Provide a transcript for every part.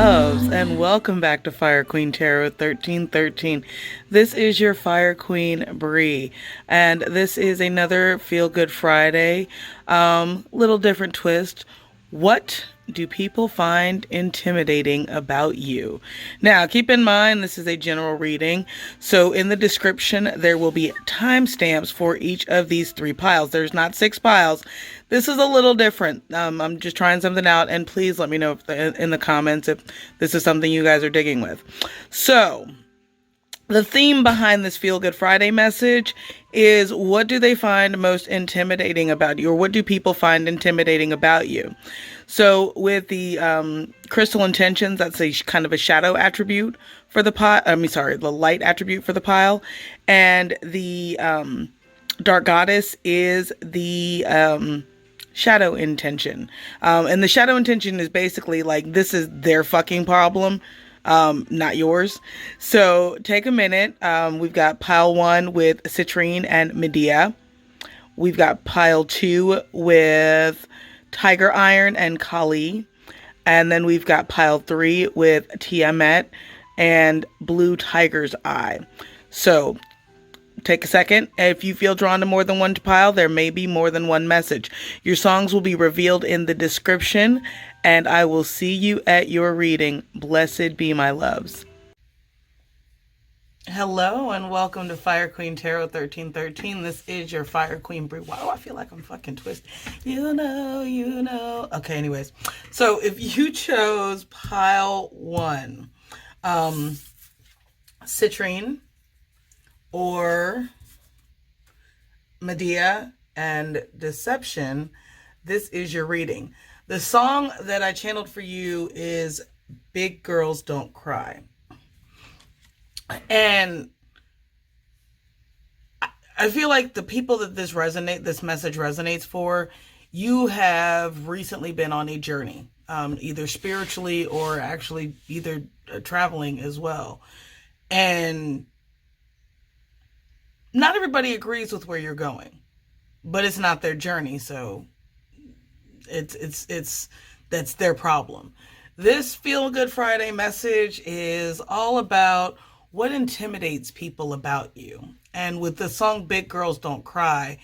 loves, and welcome back to Fire Queen Tarot 1313. This is your Fire Queen Brie, and this is another Feel Good Friday. Little different twist. What do people find intimidating about you? Now, keep in mind, this is a general reading. So in the description, there will be timestamps for each of these three piles. There's not 6 piles. This is a little different. I'm just trying something out, and please let me know in the comments if this is something you guys are digging with. So, the theme behind this Feel Good Friday message is, what do they find most intimidating about you, or what do people find intimidating about you? So with the crystal intentions, that's a kind of a shadow attribute for the pile. The light attribute for the pile, and the dark goddess is the shadow intention. And the shadow intention is basically like, this is their fucking problem. Not yours. So take a minute. We've got pile 1 with Citrine and Medea. We've got pile 2 with Tiger Iron and Kali. And then we've got pile 3 with Tiamat and Blue Tiger's Eye. So take a second. If you feel drawn to more than one pile, there may be more than one message. Your songs will be revealed in the description, and I will see you at your reading. Blessed be my loves. Hello, and welcome to Fire Queen Tarot 1313. This is your Fire Queen Brie. Why do I feel like I'm fucking twisted? You know. Okay, anyways. So if you chose pile 1, Citrine, or Medea and Deception, this is your reading. The song that I channeled for you is Big Girls Don't Cry. And I feel like the people that this message resonates for, you have recently been on a journey, either spiritually or actually either traveling as well. And not everybody agrees with where you're going, but it's not their journey, so that's their problem. This Feel Good Friday message is all about what intimidates people about you. And with the song Big Girls Don't Cry,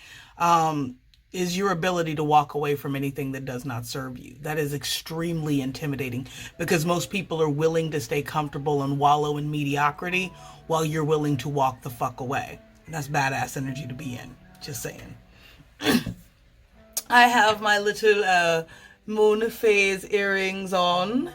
is your ability to walk away from anything that does not serve you. That is extremely intimidating, because most people are willing to stay comfortable and wallow in mediocrity while you're willing to walk the fuck away. That's badass energy to be in. Just saying. I have my little moon phase earrings on.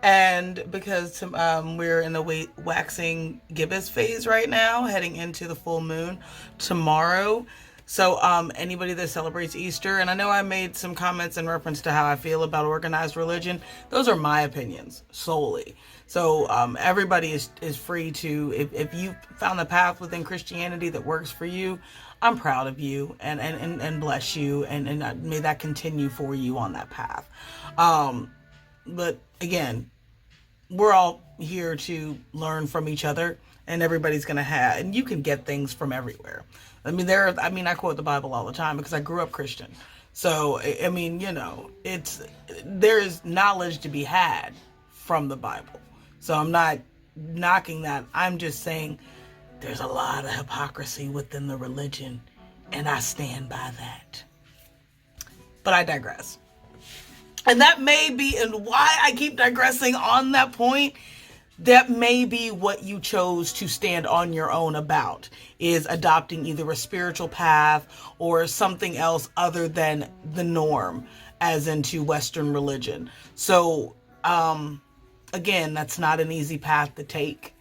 And because we're in the waxing gibbous phase right now, heading into the full moon tomorrow. So anybody that celebrates Easter, and I know I made some comments in reference to how I feel about organized religion. Those are my opinions solely. So everybody is free to, if you found the path within Christianity that works for you, I'm proud of you and bless you, and may that continue for you on that path. But again, we're all here to learn from each other, and everybody's going to have, and you can get things from everywhere. I quote the Bible all the time because I grew up Christian. So, there's knowledge to be had from the Bible. So I'm not knocking that. I'm just saying there's a lot of hypocrisy within the religion, and I stand by that. But I digress. And that may be, and why I keep digressing on that point, that may be what you chose to stand on your own about, is adopting either a spiritual path or something else other than the norm, as into Western religion. So, again, that's not an easy path to take.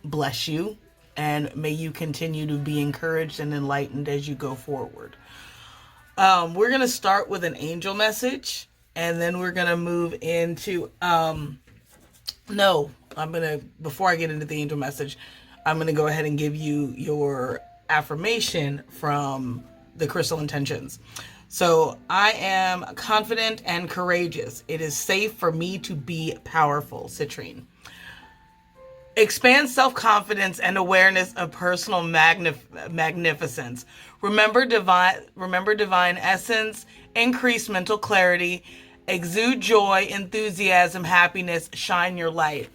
Bless you, and may you continue to be encouraged and enlightened as you go forward. We're going to start with an angel message, and then we're going to move into, before I get into the angel message, I'm going to go ahead and give you your affirmation from the crystal intentions. So, I am confident and courageous. It is safe for me to be powerful, Citrine. Expand self-confidence and awareness of personal magnificence. Remember divine essence, increase mental clarity, exude joy, enthusiasm, happiness, shine your light.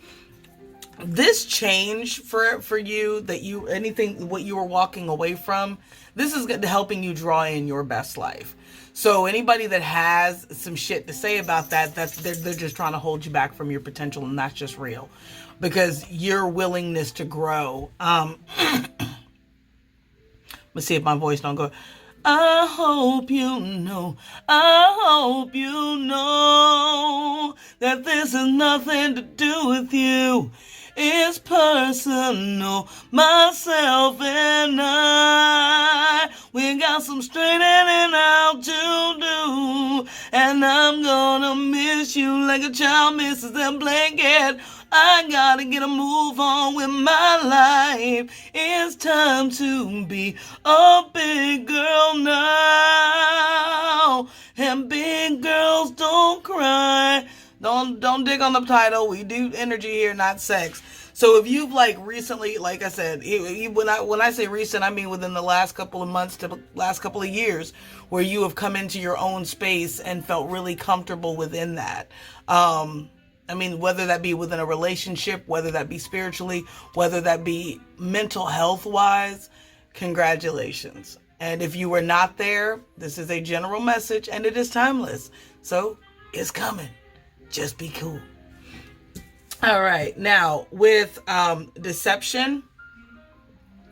This change for you, that you, anything, what you were walking away from, this is helping you draw in your best life. So anybody that has some shit to say about that, they're just trying to hold you back from your potential, and that's just real. Because your willingness to grow. Let's see if my voice don't go. I hope you know that this has nothing to do with you. It's personal, myself and I. We got some straightening out to do, and I'm gonna miss you like a child misses their blanket. I gotta get a move on with my life. It's time to be a big girl now, and big girls don't cry. Don't dig on the title. We do energy here, not sex. So if you've recently, like I said, when I say recent, I mean within the last couple of months to the last couple of years, where you have come into your own space and felt really comfortable within that. Whether that be within a relationship, whether that be spiritually, whether that be mental health wise, congratulations. And if you were not there, this is a general message, and it is timeless. So it's coming. Just be cool. All right. Now with deception,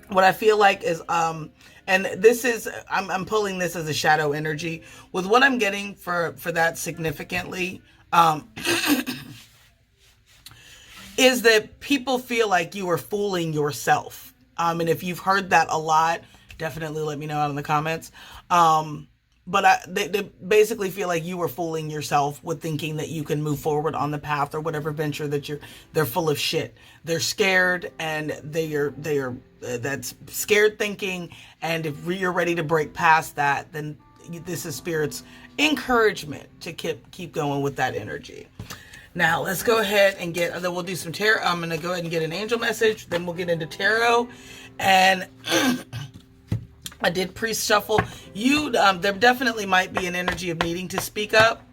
what I feel like is and this is I'm pulling this as a shadow energy. With what I'm getting for that significantly, is that people feel like you are fooling yourself. And if you've heard that a lot, definitely let me know out in the comments. But they basically feel like you were fooling yourself with thinking that you can move forward on the path or whatever venture that they're full of shit. They're scared, and that's scared thinking. And if you're ready to break past that, then this is Spirit's encouragement to keep going with that energy. Now let's go ahead and then we'll do some tarot. I'm going to go ahead and get an angel message. Then we'll get into tarot. And I did pre-shuffle. There definitely might be an energy of needing to speak up,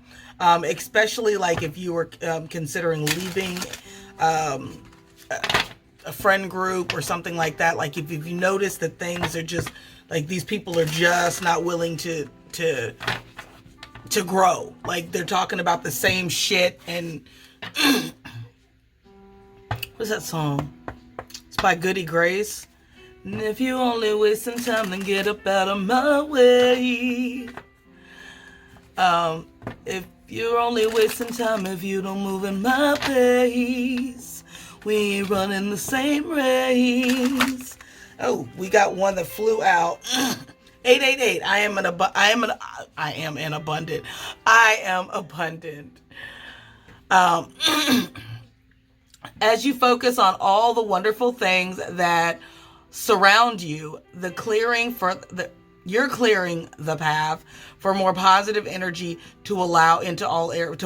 especially if you were considering leaving a friend group or something like that. If you notice that things are just these people are just not willing to grow. They're talking about the same shit. And what's that song? It's by Goody Grace. And if you only wasting time, then get up out of my way. If you're only wasting time, if you don't move in my pace, we ain't running the same race. Oh, we got one that flew out. 888. I am abundant. As you focus on all the wonderful things that surround you, you're clearing the path for more positive energy to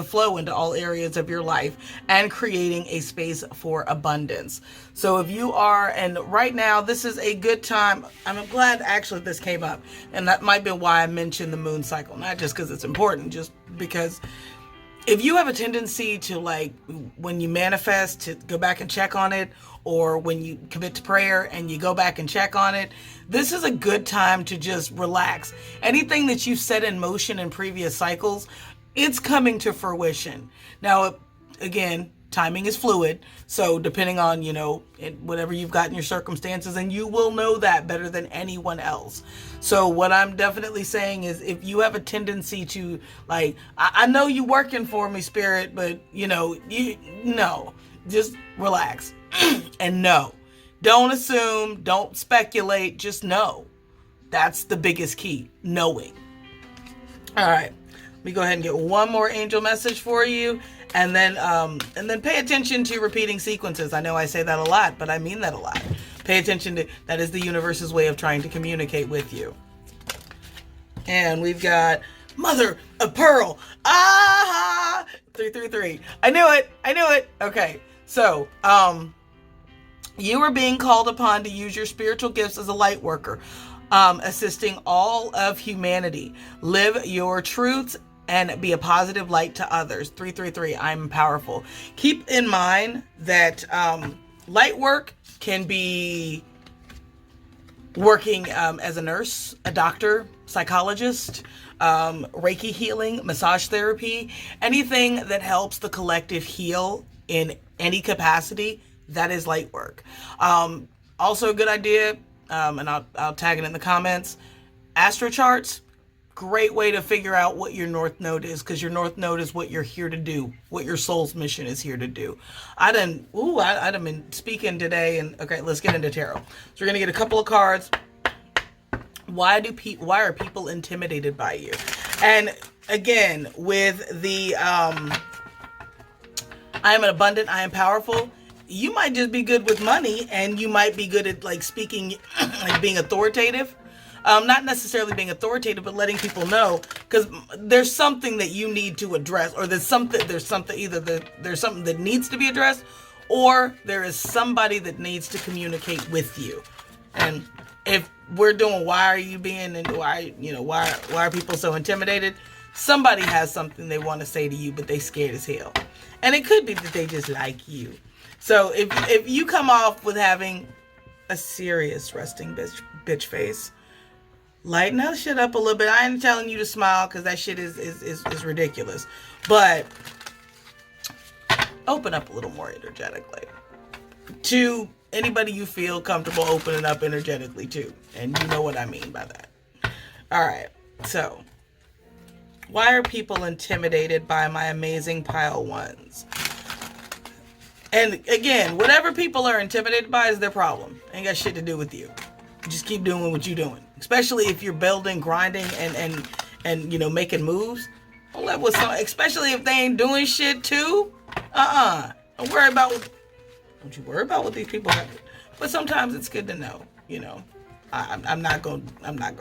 flow into all areas of your life, and creating a space for abundance. So if you are, and right now this is a good time. I'm glad actually this came up, and that might be why I mentioned the moon cycle, not just because it's important, just because if you have a tendency to when you manifest to go back and check on it, or when you commit to prayer and you go back and check on it, this is a good time to just relax. Anything that you've set in motion in previous cycles, it's coming to fruition. Now, again, timing is fluid. So depending on, whatever you've got in your circumstances, and you will know that better than anyone else. So what I'm definitely saying is, if you have a tendency to I know you working for me, Spirit, but just relax. And no, don't assume, don't speculate, just know. That's the biggest key, knowing. All right, let me go ahead and get one more angel message for you, and then pay attention to repeating sequences. I know I say that a lot, but I mean that a lot. Pay attention to that. Is the universe's way of trying to communicate with you. And we've got Mother of Pearl. 333. I knew it. Okay, so you are being called upon to use your spiritual gifts as a light worker, assisting all of humanity. Live your truths and be a positive light to others. 333, I'm powerful. Keep in mind that light work can be working as a nurse, a doctor, psychologist, Reiki healing, massage therapy, anything that helps the collective heal in any capacity, that is light work. Also a good idea, and I'll tag it in the comments, astro charts. Great way to figure out what your North Node is, because your North Node is what you're here to do, what your soul's mission is here to do. I done been speaking today, and okay, let's get into tarot. So we're gonna get a couple of cards. Why are people intimidated by you? And again, with the I am an abundant, I am powerful. You might just be good with money, and you might be good at like speaking, like being authoritative. Not necessarily being authoritative, but letting people know, because there's something that you need to address, or there's something that needs to be addressed, or there is somebody that needs to communicate with you. And if we're doing why are people so intimidated? Somebody has something they want to say to you, but they scared as hell. And it could be that they just like you. So if you come off with having a serious resting bitch face, lighten that shit up a little bit. I ain't telling you to smile, because that shit is ridiculous. But open up a little more energetically to anybody you feel comfortable opening up energetically to. And you know what I mean by that. All right. So, why are people intimidated by my amazing pile ones? And again, whatever people are intimidated by is their problem. Ain't got shit to do with you. Just keep doing what you're doing. Especially if you're building, grinding, and making moves. Don't let what's on, especially if they ain't doing shit too. Don't you worry about what these people have. But sometimes it's good to know. I'm not gonna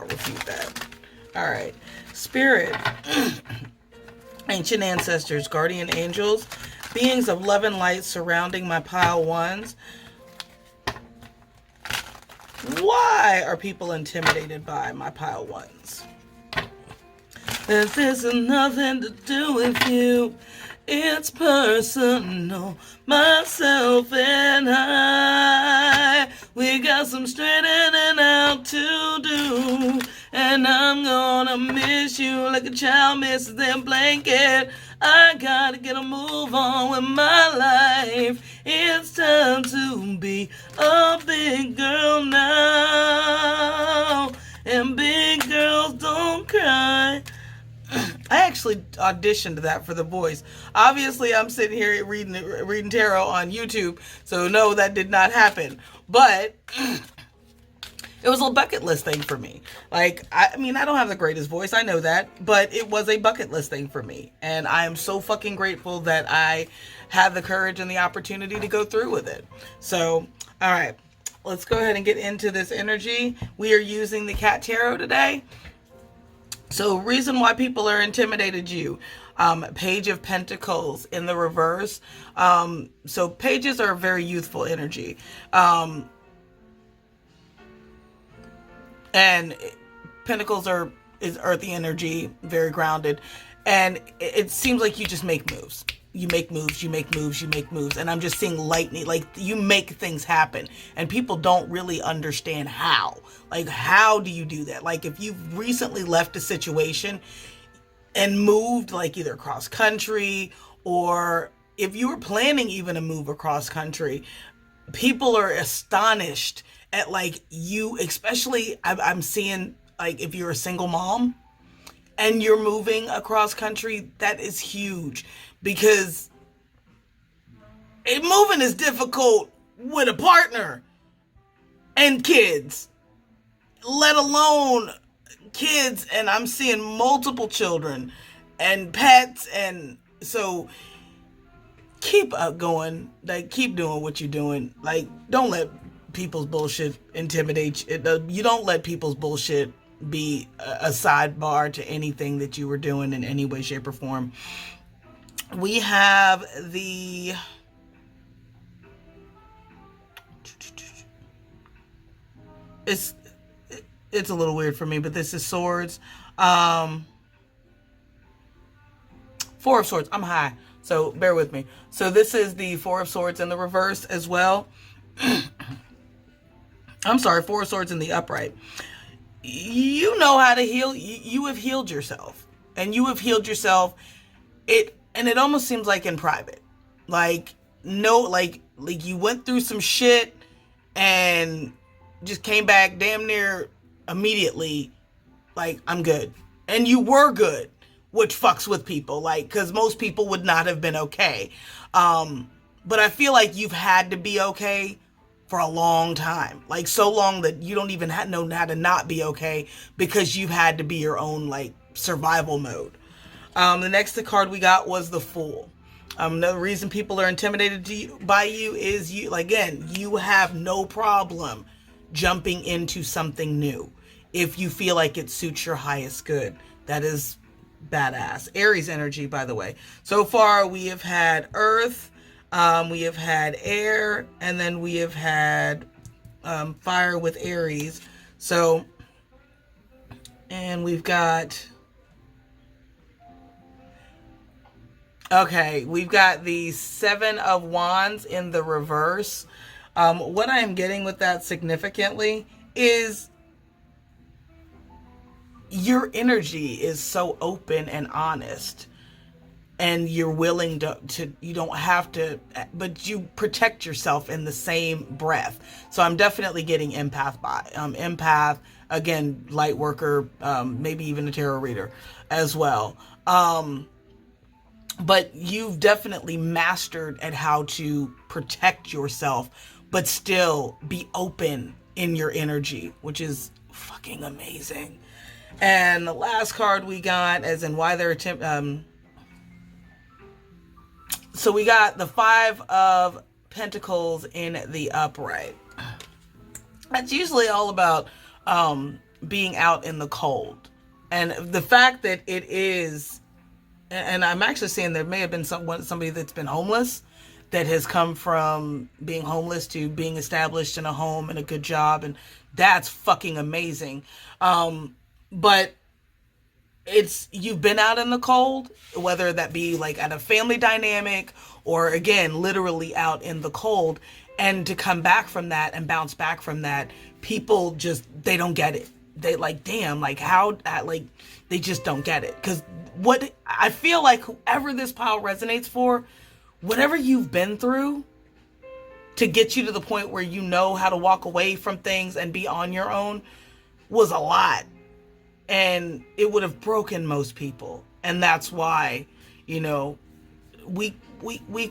refute that. All right, Spirit, ancient ancestors, guardian angels, beings of love and light surrounding my pile ones. Why are people intimidated by my pile ones? This has nothing to do with you. It's personal. Myself and I, we got some straightening out to do. And I'm gonna miss you like a child misses their blanket. I gotta get a move on with my life. It's time to be a big girl now. And big girls don't cry. I actually auditioned that for The Voice. Obviously, I'm sitting here reading tarot on YouTube, so no, that did not happen. But it was a bucket list thing for me. Like, I don't have the greatest voice, I know that, but it was a bucket list thing for me. And I am so fucking grateful that I had the courage and the opportunity to go through with it. So, all right, let's go ahead and get into this energy. We are using the Cat Tarot today. So, reason why people are intimidated you. Page of Pentacles in the reverse. So pages are very youthful energy. And Pentacles is earthy energy, very grounded. And it seems like you just make moves. You make moves, you make moves, you make moves. And I'm just seeing lightning, like you make things happen. And people don't really understand how. Like, how do you do that? Like, if you've recently left a situation and moved, like either across country, or if you were planning even a move across country, people are astonished at like you, especially I'm seeing like if you're a single mom and you're moving across country, that is huge, because moving is difficult with a partner and kids, let alone kids. And I'm seeing multiple children and pets. And so keep going, like keep doing what you're doing. Like, don't let people's bullshit intimidate you. You don't let people's bullshit be a sidebar to anything that you were doing in any way, shape, or form. We have the it's a little weird for me, but this is Swords. Four of Swords. I'm high, so bear with me. So this is the Four of Swords in the reverse as well. I'm sorry, Four of Swords in the upright. You know how to heal. You have healed yourself, and you have healed yourself. It almost seems like in private, like no, like you went through some shit and just came back damn near immediately. Like, I'm good, and you were good, which fucks with people, like, because most people would not have been okay. But I feel like you've had to be okay for a long time, like so long that you don't even know how to not be okay, because you've had to be your own like survival mode. The next card we got was the Fool. The reason people are intimidated by you is again, you have no problem jumping into something new if you feel like it suits your highest good. That is badass. Aries energy, by the way. So far we have had Earth, we have had air, and then we have had fire with Aries. So, and we've got, okay, we've got the Seven of Wands in the reverse. What I am getting with that significantly is your energy is so open and honest, and you're willing to you don't have to, but you protect yourself in the same breath. So I'm definitely getting empath, again, light worker, maybe even a tarot reader as well. But you've definitely mastered at how to protect yourself, but still be open in your energy, which is fucking amazing. And the last card we got, as in why they're so we got the Five of Pentacles in the upright. That's usually all about being out in the cold. And the fact that it is, and I'm actually saying there may have been somebody that's been homeless, that has come from being homeless to being established in a home and a good job. And that's fucking amazing. But you've been out in the cold, whether that be like at a family dynamic or again, literally out in the cold, and to come back from that and bounce back from that, people just, they don't get it. They like, damn, like how, like they just don't get it. Cause what I feel like whoever this pile resonates for, whatever you've been through to get you to the point where you know how to walk away from things and be on your own was a lot. And it would have broken most people. And that's why, we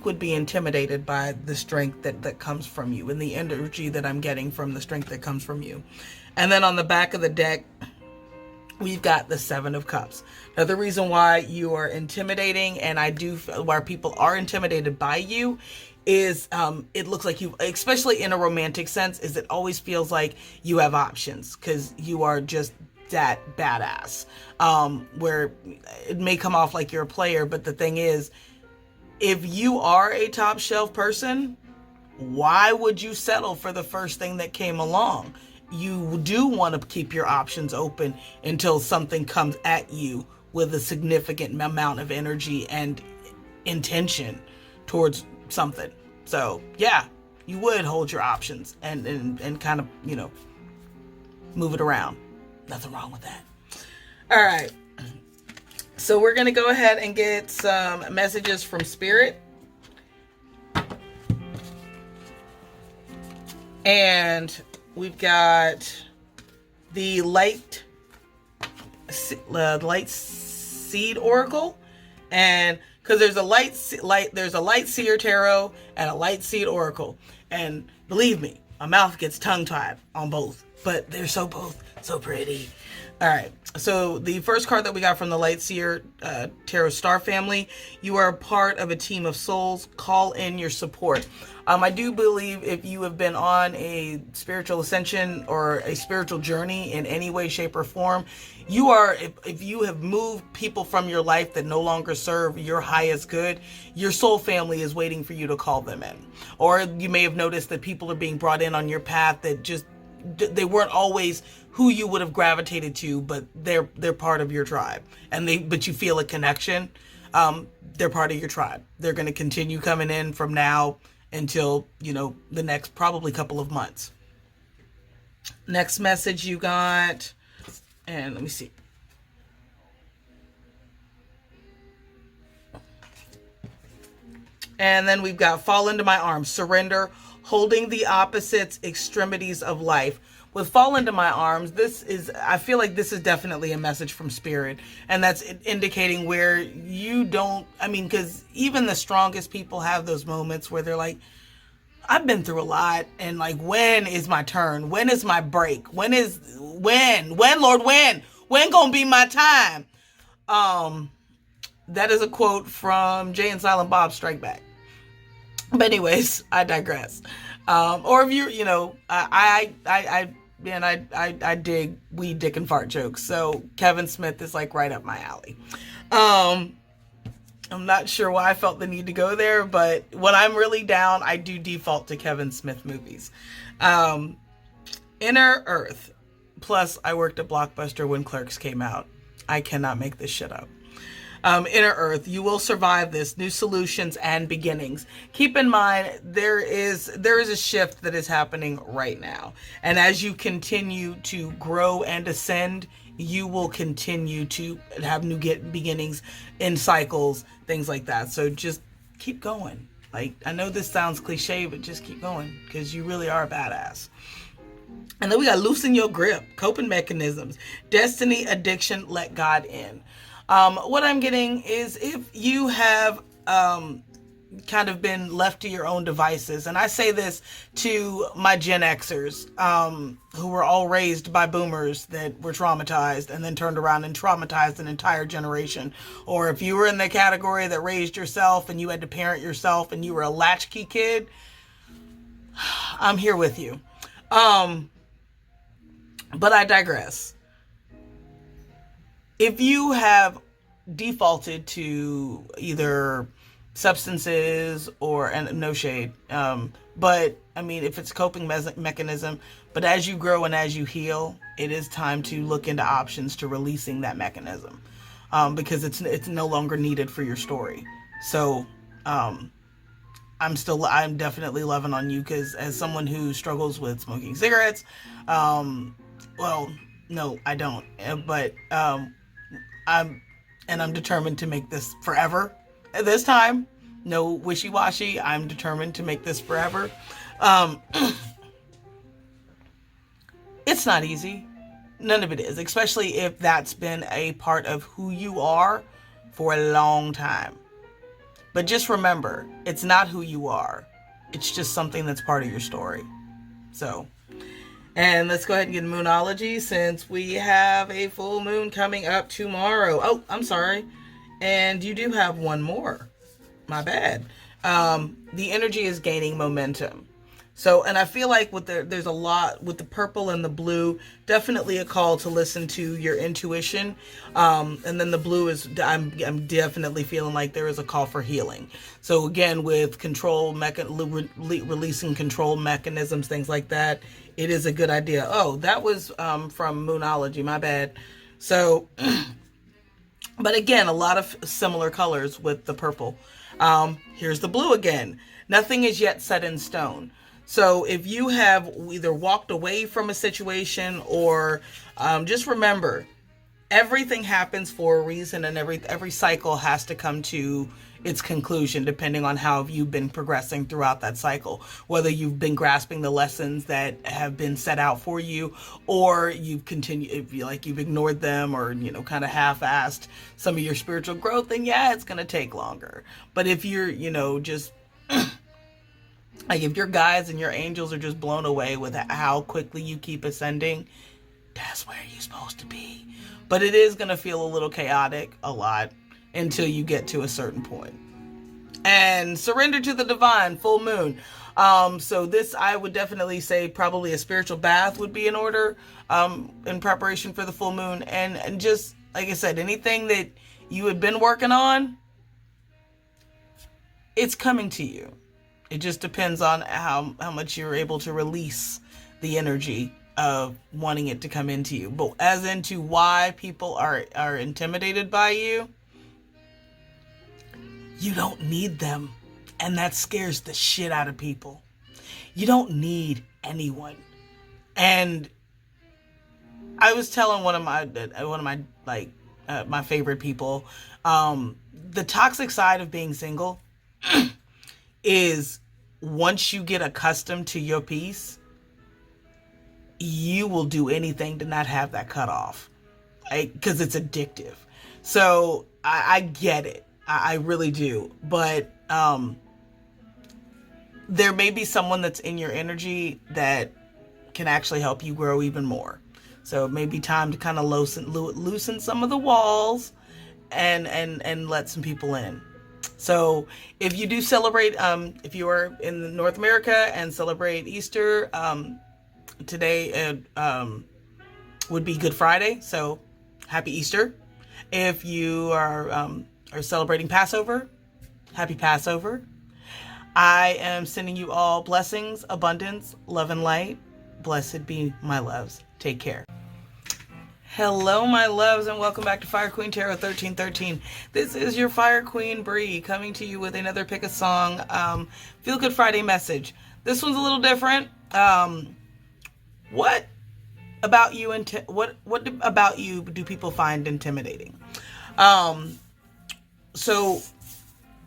would be intimidated by the strength that comes from you and the energy that I'm getting from the strength that comes from you. And then on the back of the deck, we've got the Seven of Cups. Now, the reason why you are intimidating, and why people are intimidated by you, is it looks like you, especially in a romantic sense, is it always feels like you have options because you are just that badass, where it may come off like you're a player, but the thing is, if you are a top shelf person, why would you settle for the first thing that came along? You do want to keep your options open until something comes at you with a significant amount of energy and intention towards something. So yeah, you would hold your options and kind of, move it around. Nothing wrong with that. All right. So we're going to go ahead and get some messages from Spirit. And we've got the Light Seed Oracle. And because there's a Light Seer Tarot and a Light Seed Oracle. And believe me, my mouth gets tongue-tied on both. But they're both so pretty. All right. So the first card that we got from the Light Seer Tarot Star family, you are a part of a team of souls. Call in your support. I do believe if you have been on a spiritual ascension or a spiritual journey in any way, shape, or form, if you have moved people from your life that no longer serve your highest good, your soul family is waiting for you to call them in. Or you may have noticed that people are being brought in on your path that just, they weren't always who you would have gravitated to, but they're part of your tribe, but you feel a connection. They're part of your tribe. They're going to continue coming in from now until, the next probably couple of months. Next message you got, and let me see. And then we've got fall into my arms, surrender, holding the opposites extremities of life. With fall into my arms, I feel like this is definitely a message from spirit. And that's indicating where you don't, because even the strongest people have those moments where they're like, I've been through a lot, and like, when is my turn? When is my break? When, Lord, when gonna be my time? That is a quote from Jay and Silent Bob Strike Back. But anyways, I digress. Or if I dig weed, dick, and fart jokes. So Kevin Smith is like right up my alley. I'm not sure why I felt the need to go there, but when I'm really down, I do default to Kevin Smith movies. Inner Earth. Plus, I worked at Blockbuster when Clerks came out. I cannot make this shit up. Inner Earth, you will survive this. New solutions and beginnings. Keep in mind, there is a shift that is happening right now. And as you continue to grow and ascend, you will continue to have new beginnings in cycles, things like that. So just keep going. Like, I know this sounds cliche, but just keep going, because you really are a badass. And then we got loosen your grip, coping mechanisms, destiny, addiction, let God in. What I'm getting is, if you have kind of been left to your own devices, and I say this to my Gen Xers who were all raised by boomers that were traumatized and then turned around and traumatized an entire generation, or if you were in the category that raised yourself and you had to parent yourself and you were a latchkey kid, I'm here with you. But I digress. If you have defaulted to either substances or, and no shade, but if it's a coping mechanism, but as you grow and as you heal, it is time to look into options to releasing that mechanism, because it's no longer needed for your story. So I'm definitely loving on you, because as someone who struggles with smoking cigarettes, well, no, I don't, but I'm determined to make this forever. At this time, no wishy-washy. I'm determined to make this forever. It's not easy. None of it is, especially if that's been a part of who you are for a long time. But just remember, it's not who you are. It's just something that's part of your story. So, and let's go ahead and get Moonology, since we have a full moon coming up tomorrow. Oh, I'm sorry. And you do have one more. My bad. The energy is gaining momentum. So, and I feel like there's a lot with the purple and the blue, definitely a call to listen to your intuition. And then the blue is, I'm definitely feeling like there is a call for healing. So again, with releasing control mechanisms, things like that, it is a good idea. Oh, that was from Moonology, my bad. So, but again, a lot of similar colors with the purple. Here's the blue again. Nothing is yet set in stone. So if you have either walked away from a situation, or just remember, everything happens for a reason, and every cycle has to come to its conclusion, depending on how you've been progressing throughout that cycle. Whether you've been grasping the lessons that have been set out for you, or you've continued, if you like, you've ignored them, or kind of half-assed some of your spiritual growth, then yeah, it's going to take longer. But if you're just like, if your guides and your angels are just blown away with how quickly you keep ascending, that's where you're supposed to be. But it is going to feel a little chaotic, a lot, until you get to a certain point. And surrender to the divine, full moon. So this, I would definitely say, probably a spiritual bath would be in order, in preparation for the full moon. And just, like I said, anything that you had been working on, it's coming to you. It just depends on how much you're able to release the energy of wanting it to come into you. But as into why people are intimidated by you, You don't need them. And that scares the shit out of people. You don't need anyone. And I was telling one of my my favorite people, the toxic side of being single is once you get accustomed to your peace, you will do anything to not have that cut off, right? Because it's addictive. So I get it. I really do. But there may be someone that's in your energy that can actually help you grow even more. So it may be time to kind of loosen some of the walls and let some people in. So if you do celebrate, if you are in North America and celebrate Easter, today would be Good Friday. So happy Easter. If you are celebrating Passover, happy Passover. I am sending you all blessings, abundance, love, and light. Blessed be my loves. Take care. Hello, my loves, and welcome back to Fire Queen Tarot 1313. This is your Fire Queen, Brie, coming to you with another Pick a Song Feel Good Friday message. This one's a little different. What about you do people find intimidating? So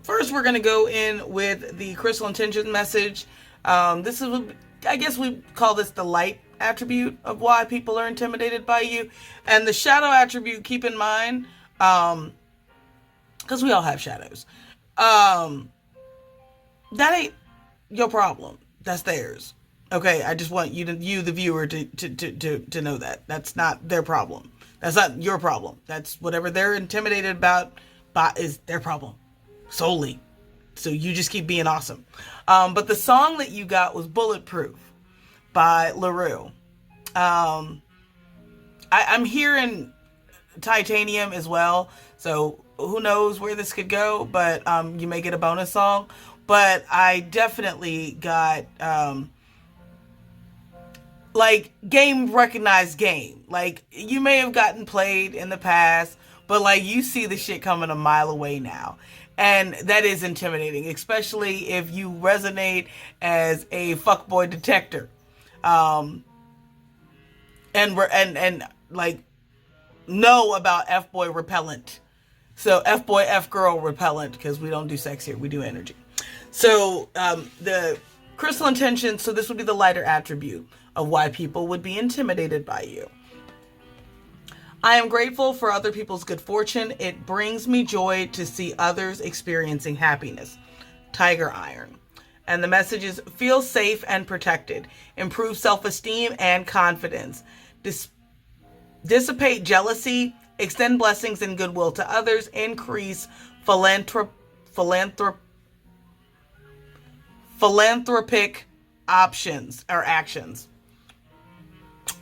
first, we're going to go in with the Crystal Intention message. This is, I guess we call this the light attribute of why people are intimidated by you. And the shadow attribute, keep in mind, because we all have shadows. That ain't your problem. That's theirs. Okay, I just want you, the viewer, to know that. That's not their problem. That's not your problem. That's whatever they're intimidated about is their problem. Solely. So you just keep being awesome. But the song that you got was Bulletproof by LA Roux. I'm hearing titanium as well. So who knows where this could go, but you may get a bonus song. But I definitely got like game recognized game. Like you may have gotten played in the past, but like you see the shit coming a mile away now. And that is intimidating, especially if you resonate as a fuckboy detector. And like know about F-boy repellent. So F-boy, F-girl repellent, because we don't do sex here, we do energy. So the Crystal Intention, so this would be the lighter attribute of why people would be intimidated by you. I am grateful for other people's good fortune. It brings me joy to see others experiencing happiness. Tiger Iron. And the message is feel safe and protected. Improve self-esteem and confidence. Dissipate jealousy. Extend blessings and goodwill to others. Increase philanthropic options or actions.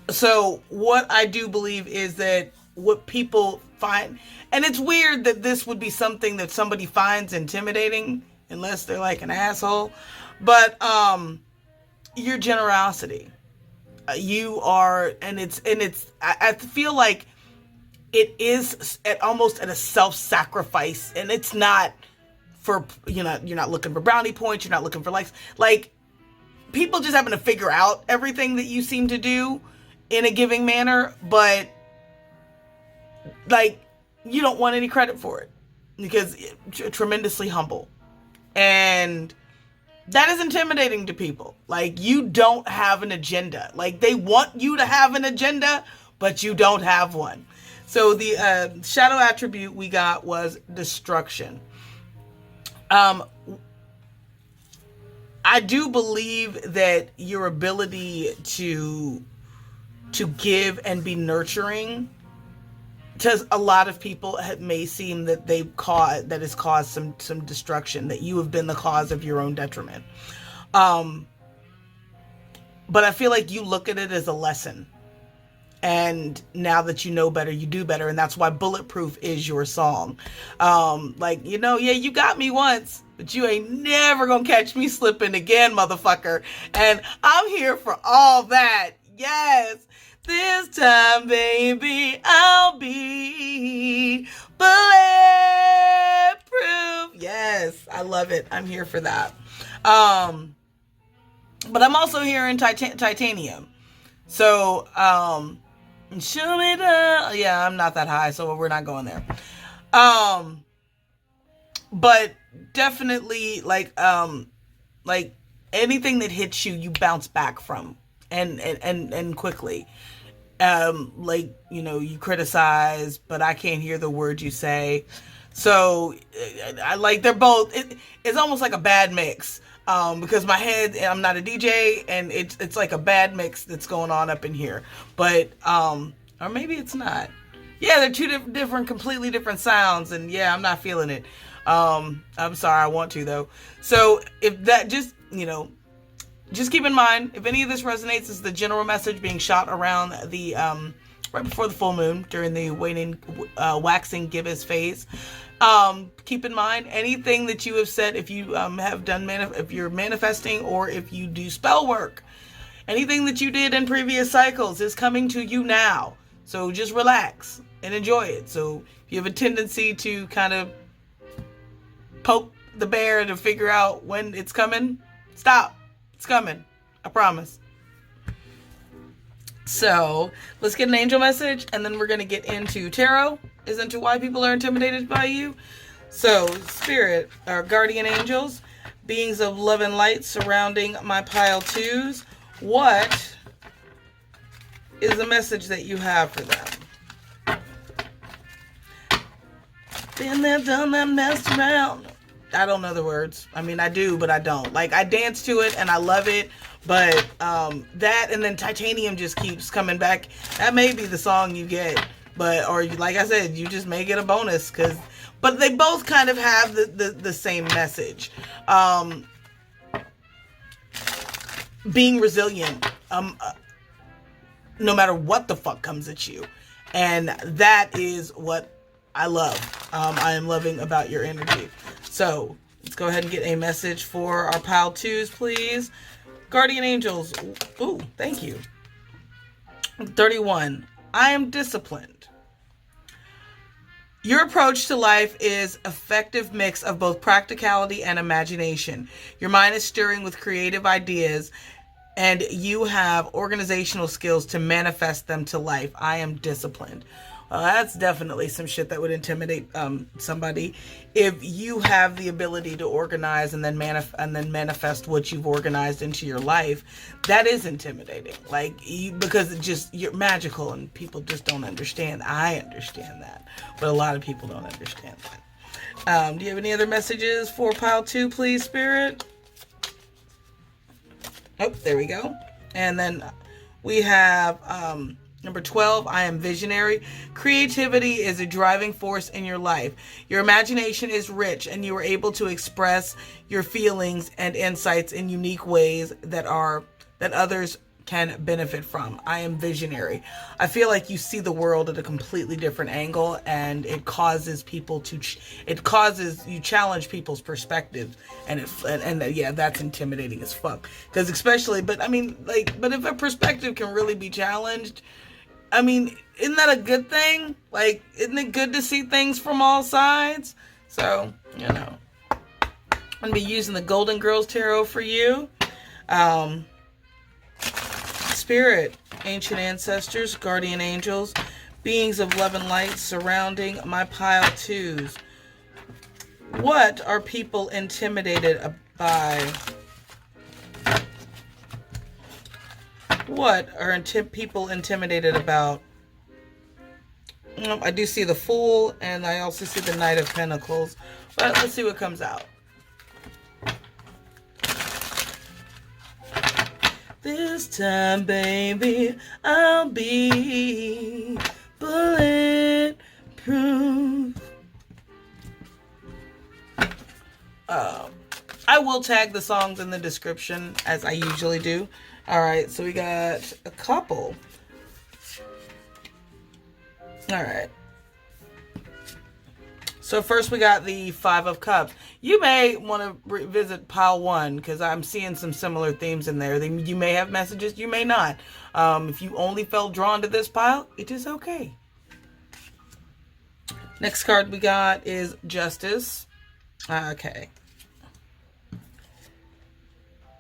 So what I do believe is that what people find, and it's weird that this would be something that somebody finds intimidating unless they're like an asshole, but your generosity, you are, and it's I feel like it is almost at a self-sacrifice, and it's not for, you're not looking for brownie points, you're not looking for likes, like people just having to figure out everything that you seem to do in a giving manner, but like you don't want any credit for it because you're tremendously humble, and that is intimidating to people. Like you don't have an agenda. Like they want you to have an agenda, but you don't have one. So the shadow attribute we got was destruction. I do believe that your ability to give and be nurturing to a lot of people, it may seem that has caused some destruction, that you have been the cause of your own detriment. But I feel like you look at it as a lesson. And now that you know better, you do better. And that's why Bulletproof is your song. You got me once, but you ain't never gonna catch me slipping again, motherfucker. And I'm here for all that. Yes. This time, baby, I'll be bulletproof. Yes. I love it. I'm here for that. But I'm also hearing titanium. So, show me the... Yeah, I'm not that high, so we're not going there. But definitely, like anything that hits you, you bounce back from. And quickly. Like, you know, you criticize, but I can't hear the words you say. So, I like, they're both... It's almost like a bad mix. Because my head, I'm not a DJ, and it's like a bad mix that's going on up in here. But, or maybe it's not. Yeah, they're two different, completely different sounds, and yeah, I'm not feeling it. I'm sorry, I want to, though. So, if that, just, you know, just keep in mind, if any of this resonates, is the general message being shot around the, right before the full moon, during the waxing gibbous phase. Keep in mind, anything that you have said, if you have done, if you're manifesting, or if you do spell work, anything that you did in previous cycles is coming to you now. So just relax and enjoy it. So if you have a tendency to kind of poke the bear to figure out when it's coming, stop. It's coming. I promise. So let's get an angel message, and then we're going to get into tarot, is into why people are intimidated by you. So, spirit, or guardian angels, beings of love and light surrounding my pile twos, what is the message that you have for them? Been there, done that, messed around. I don't know the words. I mean, I do, but I don't. Like, I dance to it and I love it, but that, and then titanium just keeps coming back. That may be the song you get. But, or like I said, you just may get a bonus, but they both kind of have the same message. Being resilient, no matter what the fuck comes at you. And that is what I love. I am loving about your energy. So let's go ahead and get a message for our pile twos, please. Guardian angels. Ooh, thank you. 31. I am disciplined. Your approach to life is effective mix of both practicality and imagination. Your mind is stirring with creative ideas, and you have organizational skills to manifest them to life. I am disciplined. That's definitely some shit that would intimidate somebody. If you have the ability to organize and then manifest what you've organized into your life, that is intimidating. Like, because you're magical, and people just don't understand. I understand that, but a lot of people don't understand that. Do you have any other messages for pile two, please, Spirit? Oh, there we go. And then we have number 12, I am visionary. Creativity is a driving force in your life. Your imagination is rich, and you are able to express your feelings and insights in unique ways that others can benefit from. I am visionary. I feel like you see the world at a completely different angle, and it causes you challenge people's perspectives, and yeah, that's intimidating as fuck. Because especially, but if a perspective can really be challenged, I mean, isn't that a good thing? Like, isn't it good to see things from all sides? So, you know, I'm going to be using the Golden Girls Tarot for you. Spirit, ancient ancestors, guardian angels, beings of love and light surrounding my pile twos. What are people intimidated by? What are people intimidated about? I do see the Fool, and I also see the Knight of Pentacles. But let's see what comes out. This time, baby, I'll be bulletproof. I will tag the songs in the description, as I usually do. All right, so we got a couple. All right. So first we got the Five of Cups. You may want to revisit pile one, because I'm seeing some similar themes in there. You may have messages, you may not. If you only felt drawn to this pile, it is okay. Next card we got is Justice. Okay.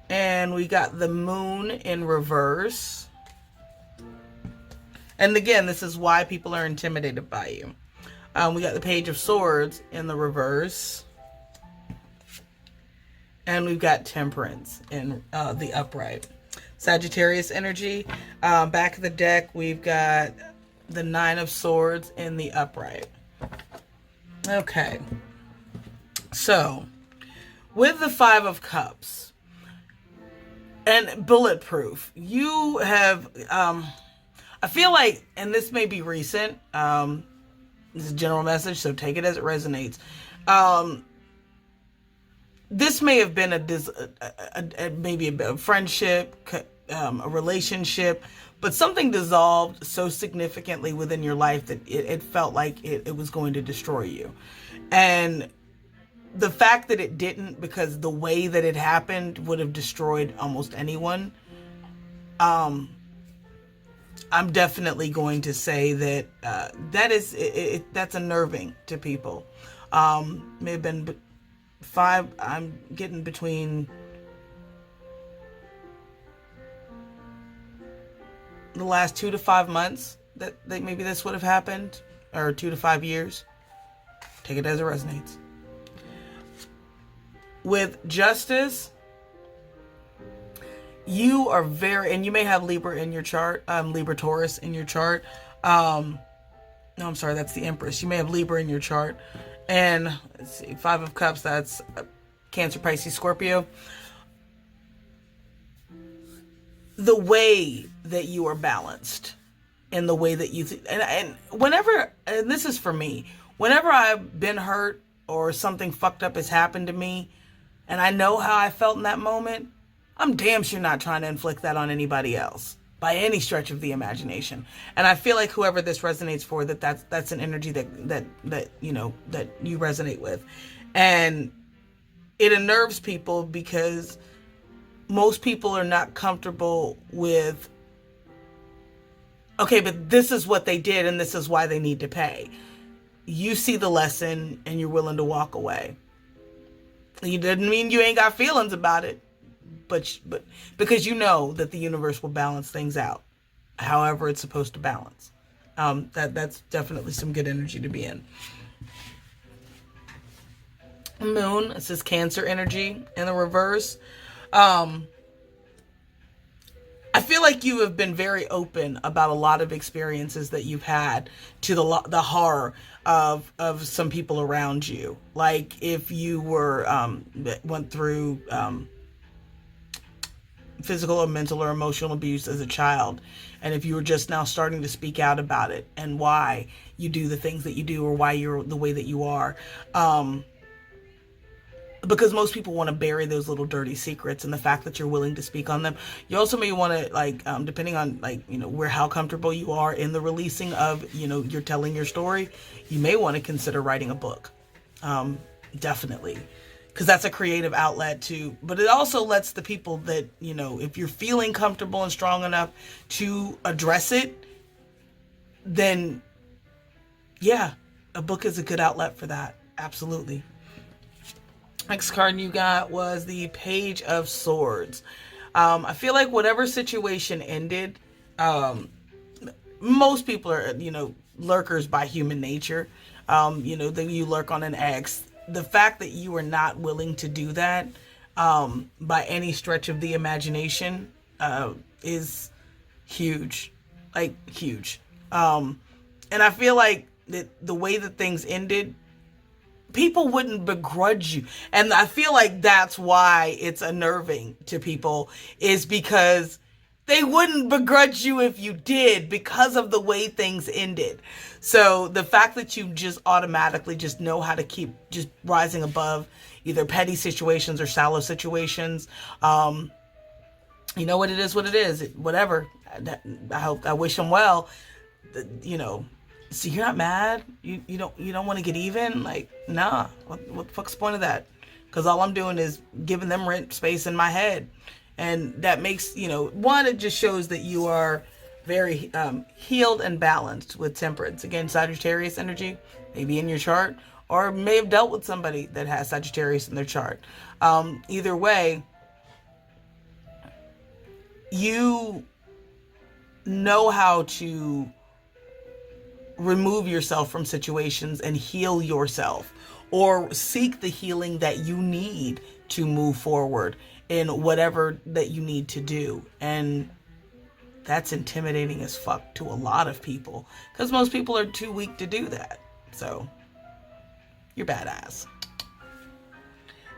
And we got the moon in reverse. And again, this is why people are intimidated by you. We got the Page of Swords in the reverse. And we've got Temperance in the upright. Sagittarius energy. Back of the deck, we've got the Nine of Swords in the upright. Okay. So, with the Five of Cups and Bulletproof, you have, I feel like, and this may be recent, this is a general message, so take it as it resonates. This may have been maybe a friendship, a relationship, but something dissolved so significantly within your life that it felt like it was going to destroy you. And the fact that it didn't, because the way that it happened would have destroyed almost anyone. I'm definitely going to say that that's unnerving to people. May have been I'm getting between the last 2 to 5 months that maybe this would have happened, or 2 to 5 years. Take it as it resonates. With Justice, you are and you may have Libra in your chart, Libra Taurus in your chart. No, I'm sorry, that's the Empress. You may have Libra in your chart. And let's see, Five of Cups, that's Cancer, Pisces, Scorpio. The way that you are balanced and the way that you and whenever, and this is for me, whenever I've been hurt or something fucked up has happened to me and I know how I felt in that moment, I'm damn sure not trying to inflict that on anybody else by any stretch of the imagination. And I feel like whoever this resonates for, that's an energy that you know, that you resonate with. And it unnerves people because most people are not comfortable with, okay, but this is what they did and this is why they need to pay. You see the lesson and you're willing to walk away. It doesn't mean you ain't got feelings about it. But because you know that the universe will balance things out, however it's supposed to balance. That's definitely some good energy to be in. Moon, it says Cancer energy in the reverse. I feel like you have been very open about a lot of experiences that you've had to the horror of some people around you. Like if you went through physical or mental or emotional abuse as a child, and if you were just now starting to speak out about it and why you do the things that you do or why you're the way that you are, because most people want to bury those little dirty secrets, and the fact that you're willing to speak on them. You also may want to, like, depending on, like, you know, how comfortable you are in the releasing of, you know, you're telling your story, you may want to consider writing a book. Definitely. Because that's a creative outlet too. But it also lets the people that, you know, if you're feeling comfortable and strong enough to address it, then yeah, a book is a good outlet for that. Absolutely. Next card you got was the Page of Swords. I feel like whatever situation ended, most people are, you know, lurkers by human nature. You know, that you lurk on an ex. The fact that you are not willing to do that by any stretch of the imagination is huge, like huge. And I feel like that the way that things ended, people wouldn't begrudge you. And I feel like that's why it's unnerving to people, is because they wouldn't begrudge you if you did, because of the way things ended. So the fact that you just automatically just know how to keep just rising above either petty situations or shallow situations, you know what it is, whatever. I wish them well. You know, so you're not mad. You don't want to get even. Like, nah. What the fuck's the point of that? Because all I'm doing is giving them rent space in my head. And that makes, you know, one, it just shows that you are very healed and balanced with Temperance. Again, Sagittarius energy, maybe in your chart, or may have dealt with somebody that has Sagittarius in their chart. Either way, you know how to remove yourself from situations and heal yourself, or seek the healing that you need to move forward in whatever that you need to do. And that's intimidating as fuck to a lot of people, because most people are too weak to do that. So you're badass.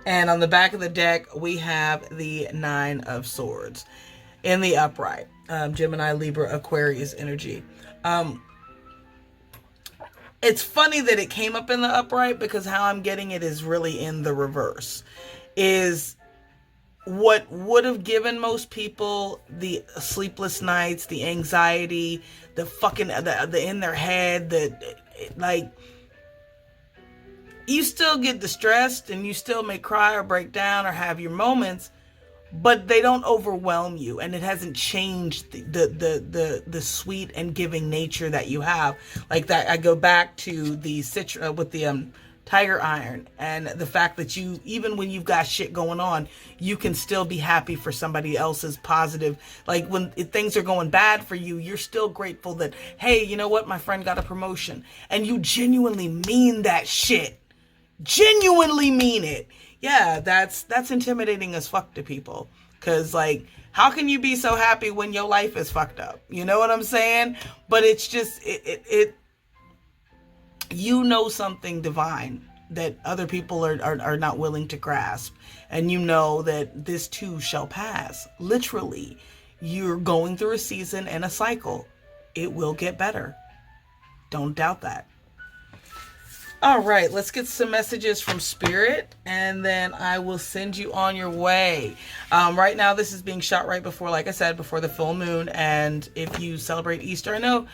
And on the back of the deck, we have the Nine of Swords in the upright. Gemini, Libra, Aquarius energy. It's funny that it came up in the upright, because how I'm getting it is really in the reverse. Is what would have given most people the sleepless nights, the anxiety, the fucking the in their head, like, you still get distressed and you still may cry or break down or have your moments, but they don't overwhelm you, and it hasn't changed the sweet and giving nature that you have. Like that, I go back to the with the tiger iron, and the fact that you, even when you've got shit going on, you can still be happy for somebody else's positive. Like when things are going bad for you, you're still grateful that, hey, you know what, my friend got a promotion, and you genuinely mean that shit. Genuinely mean it. Yeah, that's intimidating as fuck to people. Cause like, how can you be so happy when your life is fucked up? You know what I'm saying? But it's just, you know, something divine that other people are not willing to grasp. And you know that this too shall pass. Literally, you're going through a season and a cycle. It will get better. Don't doubt that. All right, let's get some messages from Spirit, and then I will send you on your way. Right now, this is being shot right before, like I said, before the full moon. And if you celebrate Easter, I know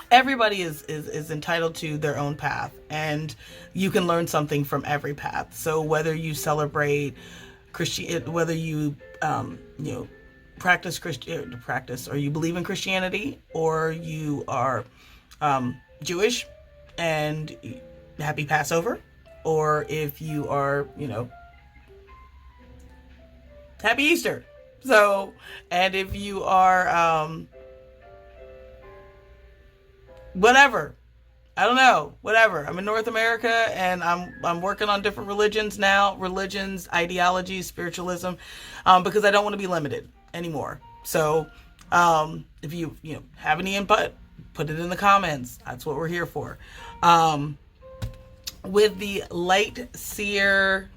everybody is entitled to their own path, and you can learn something from every path. So whether you celebrate whether you practice or you believe in Christianity, or you are Jewish, and happy Passover, or if you are, happy Easter. So, and if you are, whatever, I don't know, whatever. I'm in North America, and I'm working on different religions now, ideologies, spiritualism, because I don't want to be limited anymore. So, if you have any input, put it in the comments. That's what we're here for. With the Light Seed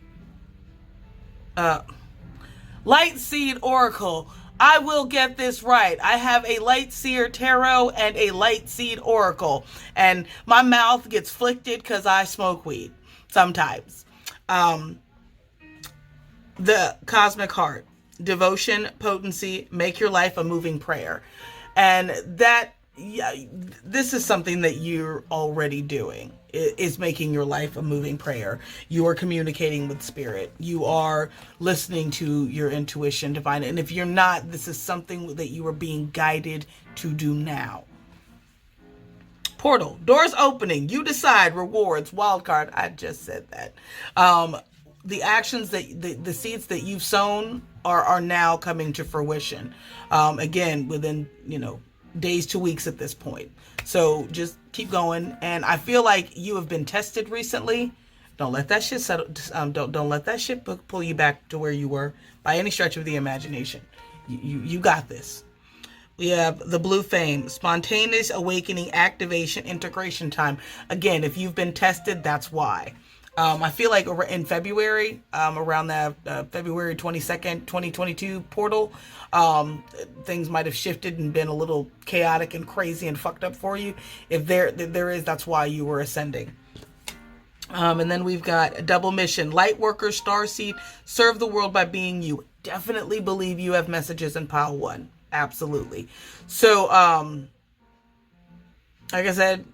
Oracle, I will get this right. I have a Light Seer Tarot and a Light Seed Oracle, and my mouth gets flicked because I smoke weed sometimes. The Cosmic Heart, devotion, potency, make your life a moving prayer. And that, this is something that you're already doing, is making your life a moving prayer. You are communicating with spirit. You are listening to your intuition, divine. And if you're not, this is something that you are being guided to do now. Portal, doors opening. You decide. Rewards, wild card. I just said that. The actions that the seeds that you've sown are now coming to fruition. Again, within, days to weeks at this point. So just keep going. And I feel like you have been tested recently. Don't let that shit settle. Don't let that shit pull you back to where you were by any stretch of the imagination. You got this. We have the Blue Fame, spontaneous awakening, activation, integration time. Again, if you've been tested, that's why. I feel like in February, around that February 22nd, 2022 portal, things might have shifted and been a little chaotic and crazy and fucked up for you. If there is, that's why you were ascending. And then we've got double mission, light worker, starseed, serve the world by being you. Definitely believe you have messages in pile 1. Absolutely. So, like I said,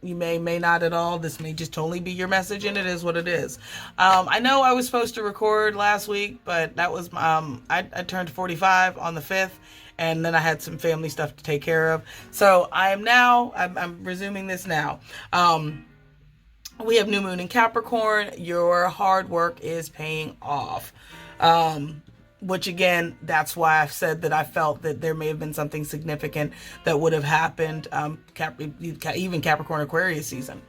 you may not at all. This may just totally be your message, and it is what it is. I know I was supposed to record last week, but that was, I turned 45 on the 5th, and then I had some family stuff to take care of. So I'm resuming this now. We have new moon in Capricorn. Your hard work is paying off. which again, that's why I've said that I felt that there may have been something significant that would have happened, even Capricorn Aquarius season.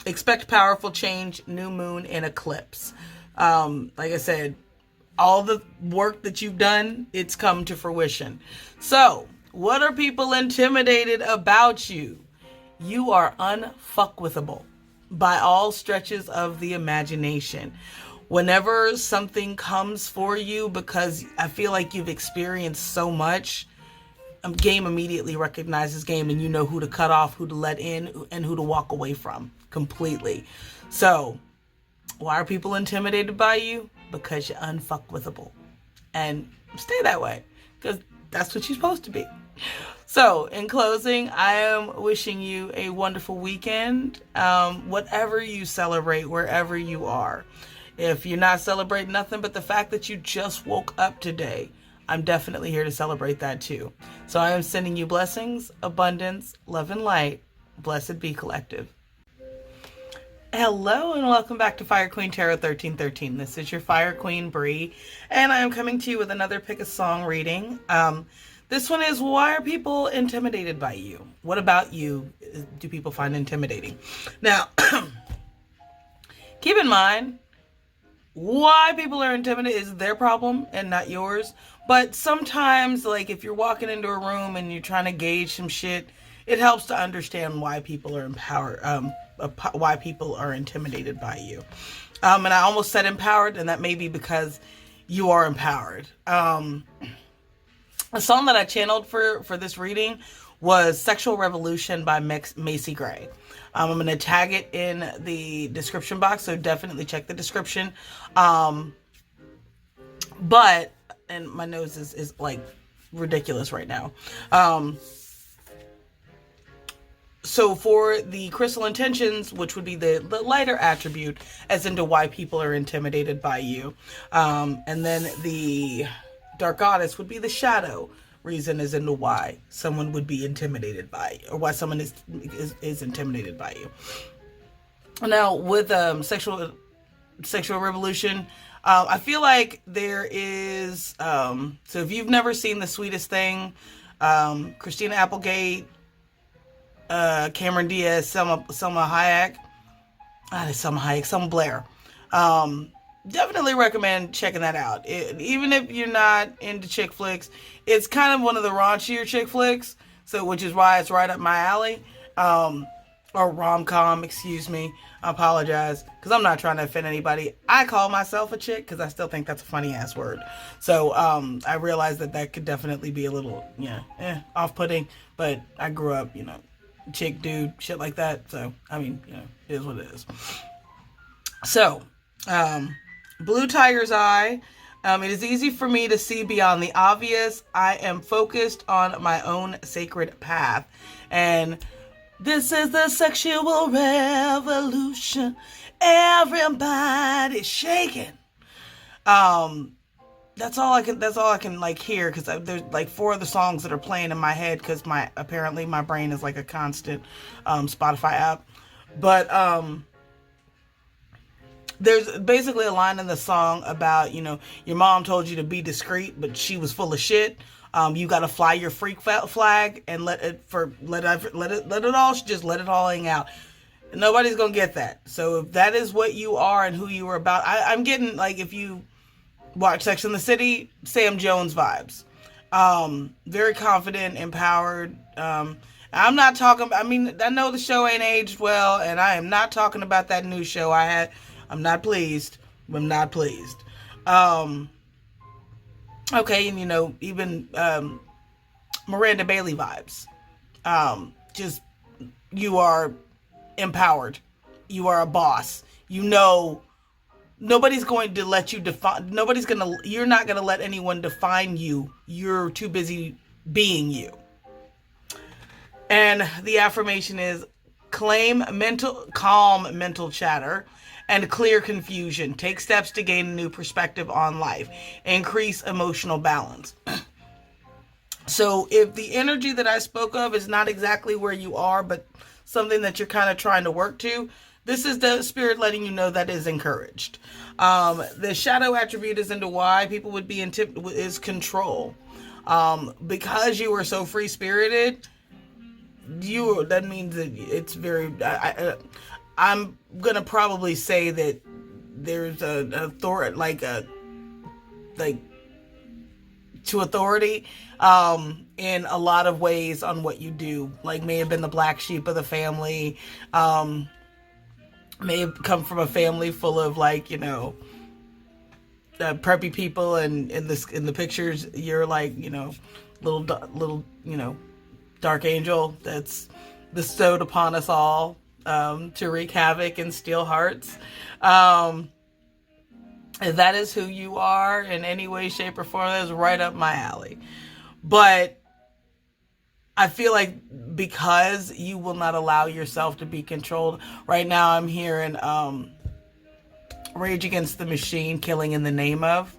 Expect powerful change, new moon, and eclipse. Like I said, all the work that you've done, it's come to fruition. So, what are people intimidated about you? You are unfuckwithable by all stretches of the imagination. Whenever something comes for you, because I feel like you've experienced so much, game immediately recognizes game, and you know who to cut off, who to let in, and who to walk away from completely. So, why are people intimidated by you? Because you're unfuckwithable. And stay that way, because that's what you're supposed to be. So, in closing, I am wishing you a wonderful weekend. Whatever you celebrate, wherever you are. If you're not celebrating nothing but the fact that you just woke up today, I'm definitely here to celebrate that too. So I am sending you blessings, abundance, love, and light. Blessed be collective. Hello and welcome back to Fire Queen Tarot 1313. This is your Fire Queen Brie, and I am coming to you with another Pick a Song reading. This one is, why are people intimidated by you? What about you do people find intimidating? Now, keep in mind, why people are intimidated is their problem and not yours. But sometimes, like, if you're walking into a room and you're trying to gauge some shit, it helps to understand why people are why people are intimidated by you. And I almost said empowered, and that may be because you are empowered. A song that I channeled for this reading was Sexual Revolution by Macy Gray. I'm going to tag it in the description box, so definitely check the description. And my nose is like ridiculous right now. So for the crystal intentions, which would be the lighter attribute, as into why people are intimidated by you. And then the dark goddess would be the shadow reason, as into why someone would be intimidated by you, or why someone is intimidated by you. Now with sexual revolution, I feel like there is so if you've never seen The Sweetest Thing, Christina Applegate, Cameron Diaz, Selma Blair, definitely recommend checking that out. Even if you're not into chick flicks, it's kind of one of the raunchier chick flicks, so which is why it's right up my alley. Or rom-com, excuse me. I apologize, because I'm not trying to offend anybody. I call myself a chick because I still think that's a funny-ass word. So I realize that could definitely be a little, off-putting, but I grew up, chick, dude, shit like that. So, I mean, it is what it is. So, Blue Tiger's Eye. It is easy for me to see beyond the obvious. I am focused on my own sacred path. And this is the sexual revolution. Everybody's shaking. That's all I can like hear, because there's like 4 of the songs that are playing in my head, because apparently my brain is like a constant Spotify app. But there's basically a line in the song about, your mom told you to be discreet, but she was full of shit. You got to fly your freak flag and let it all hang out. Nobody's going to get that. So if that is what you are and who you are about, I'm getting, like, if you watch Sex and the City, Sam Jones vibes. Very confident, empowered. I'm not talking, I know the show ain't aged well, and I am not talking about that new show I had. I'm not pleased. I'm not pleased. Okay, and even Miranda Bailey vibes. Just, you are empowered. You are a boss. Nobody's going to let you define, you're not going to let anyone define you. You're too busy being you. And the affirmation is, calm mental chatter and clear confusion. Take steps to gain a new perspective on life. Increase emotional balance. So if the energy that I spoke of is not exactly where you are, but something that you're kind of trying to work to, This is the spirit letting you know that is encouraged. The shadow attribute is into why people would be is control. Because you are so free spirited, that means that it's very. I'm gonna probably say that there's a authority, like to authority in a lot of ways on what you do. Like, may have been the black sheep of the family, may have come from a family full of, like, you know, preppy people, and in the pictures you're like, you know, little you know, dark angel that's bestowed upon us all to wreak havoc and steal hearts. If that is who you are in any way, shape, or form, that is right up my alley. But I feel like because you will not allow yourself to be controlled, right now I'm hearing Rage Against the Machine, Killing in the Name of.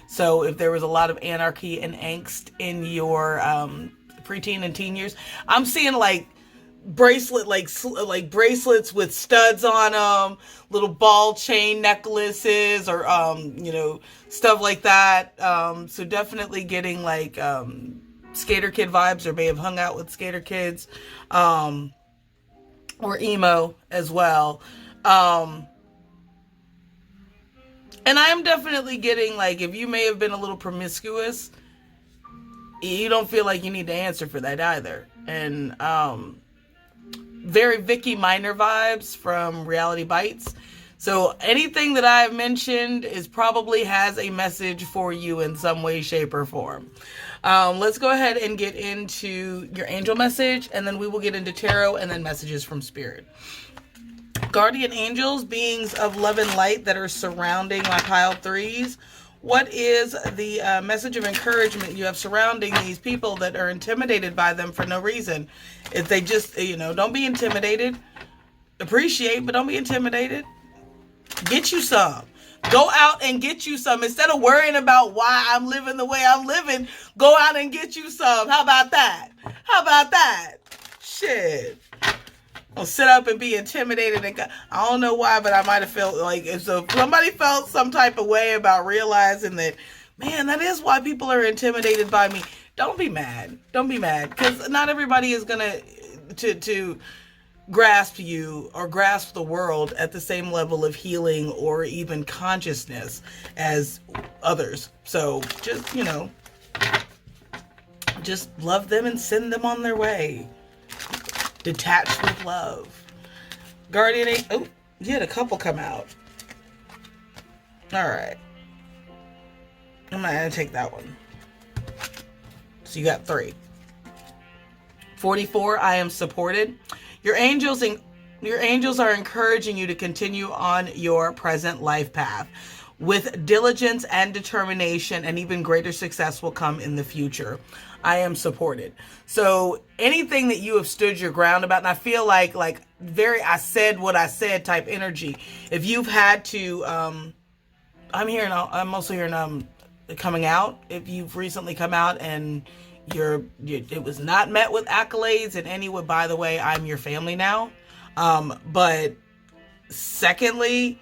So if there was a lot of anarchy and angst in your preteen and teen years, I'm seeing like bracelets with studs on them, little ball chain necklaces, or you know, stuff like that. So definitely getting like skater kid vibes, or may have hung out with skater kids, or emo as well. And I am definitely getting, like, if you may have been a little promiscuous, you don't feel like you need to answer for that either. And very Vicky Minor vibes from Reality Bites. So anything that I've mentioned probably has a message for you in some way, shape, or form. Let's go ahead and get into your angel message, and then we will get into tarot and then messages from spirit. Guardian angels, beings of love and light that are surrounding my pile threes. What is the message of encouragement you have surrounding these people that are intimidated by them for no reason? If they just, you know, don't be intimidated. Appreciate, but don't be intimidated. Get you some. Go out and get you some. Instead of worrying about why I'm living the way I'm living, go out and get you some. How about that? How about that? Shit. I'll sit up and be intimidated. And I don't know why, but I might have felt like, if somebody felt some type of way about realizing that, man, that is why people are intimidated by me. Don't be mad. Don't be mad. Because not everybody is going to grasp you or grasp the world at the same level of healing or even consciousness as others. So just, you know, just love them and send them on their way. Detached with love. Guardian, oh, you had a couple come out. All right. I'm not going to take that one. So you got 3. 44, I am supported. Your angels are encouraging you to continue on your present life path. With diligence and determination, and even greater success will come in the future. I am supported. So anything that you have stood your ground about, and I feel like very I said what I said type energy. If you've had to, I'm also hearing coming out. If you've recently come out and it was not met with accolades in any way. By the way, I'm your family now. But secondly,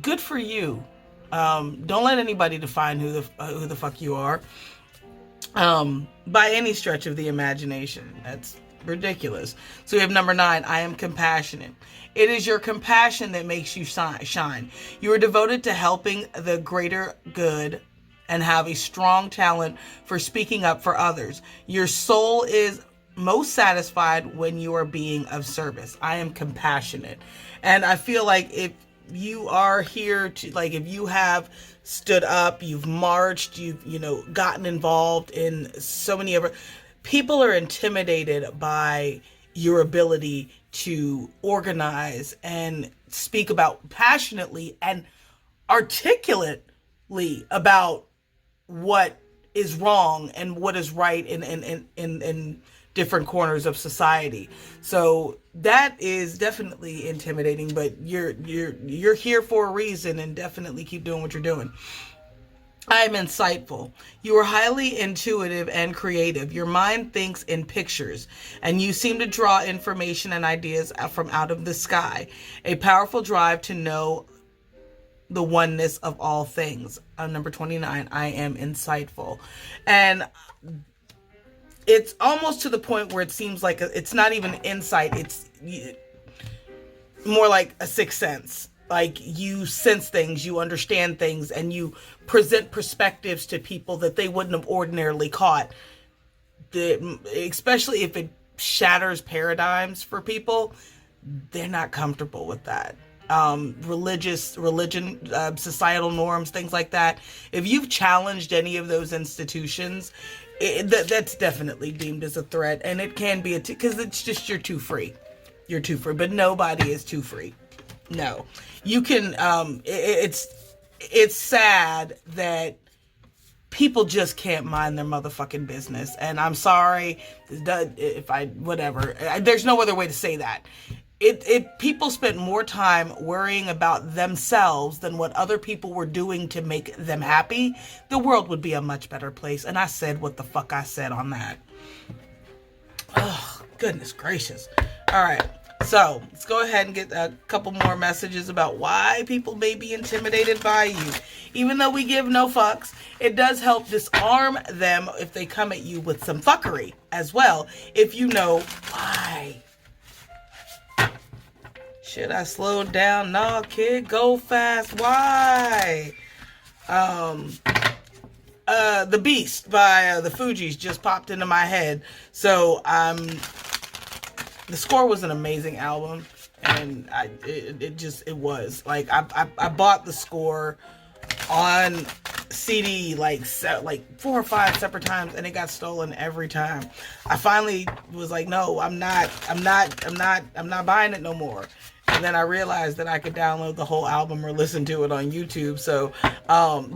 good for you. Don't let anybody define who the fuck you are. By any stretch of the imagination. That's ridiculous. So we have number 9. I am compassionate. It is your compassion that makes you shine. You are devoted to helping the greater good and have a strong talent for speaking up for others. Your soul is most satisfied when you are being of service. I am compassionate. And I feel like if you are here to, like, if you have stood up, you've marched, you've, you know, gotten involved in so many other people, are intimidated by your ability to organize and speak about passionately and articulately about what is wrong and what is right in different corners of society. So that is definitely intimidating, but you're here for a reason, and definitely keep doing what you're doing. I am insightful. You are highly intuitive and creative. Your mind thinks in pictures, and you seem to draw information and ideas from out of the sky. A powerful drive to know the oneness of all things. Number 29, I am insightful. And it's almost to the point where it seems like it's not even insight, it's more like a sixth sense. Like, you sense things, you understand things, and you present perspectives to people that they wouldn't have ordinarily caught. Especially if it shatters paradigms for people, they're not comfortable with that. Religion, societal norms, things like that. If you've challenged any of those institutions, that's definitely deemed as a threat, and it can be because it's just you're too free. You're too free, but nobody is too free. No, you can. It's sad that people just can't mind their motherfucking business, and I'm sorry if I whatever. There's no other way to say that. If people spent more time worrying about themselves than what other people were doing to make them happy, the world would be a much better place. And I said what the fuck I said on that. Oh, goodness gracious. All right. So let's go ahead and get a couple more messages about why people may be intimidated by you. Even though we give no fucks, it does help disarm them if they come at you with some fuckery as well, if you know why. Should I slow down? No, kid, go fast. Why? The Beast by the Fugees just popped into my head. So, the score was an amazing album, and it was. Like, I bought the score on CD like 4 or 5 separate times, and it got stolen every time. I finally was like, no, I'm not buying it no more. And then I realized that I could download the whole album or listen to it on YouTube. So,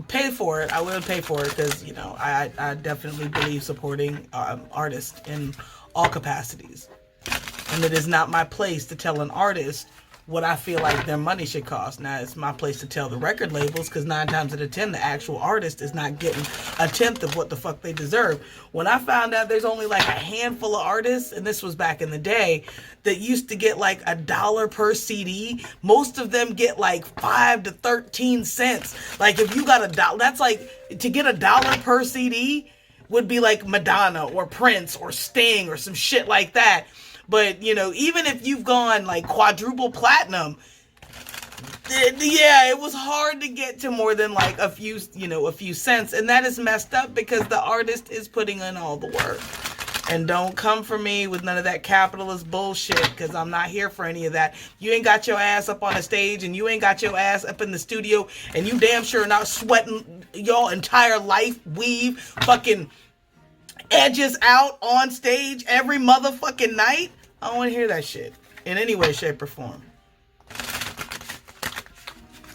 pay for it. I will pay for it because, you know, I definitely believe supporting artists in all capacities. And it is not my place to tell an artist what I feel like their money should cost. Now, it's my place to tell the record labels, because 9 times out of 10, the actual artist is not getting a tenth of what the fuck they deserve. When I found out there's only like a handful of artists, and this was back in the day, that used to get like $1 per CD, most of them get like 5 to 13 cents. Like, if you got $1, that's like, to get $1 per CD would be like Madonna or Prince or Sting or some shit like that. But, you know, even if you've gone like quadruple platinum, yeah, it was hard to get to more than like a few cents. And that is messed up because the artist is putting in all the work. And don't come for me with none of that capitalist bullshit, because I'm not here for any of that. You ain't got your ass up on a stage, and you ain't got your ass up in the studio, and you damn sure not sweating your entire life weave fucking edges out on stage every motherfucking night. I don't want to hear that shit in any way, shape, or form.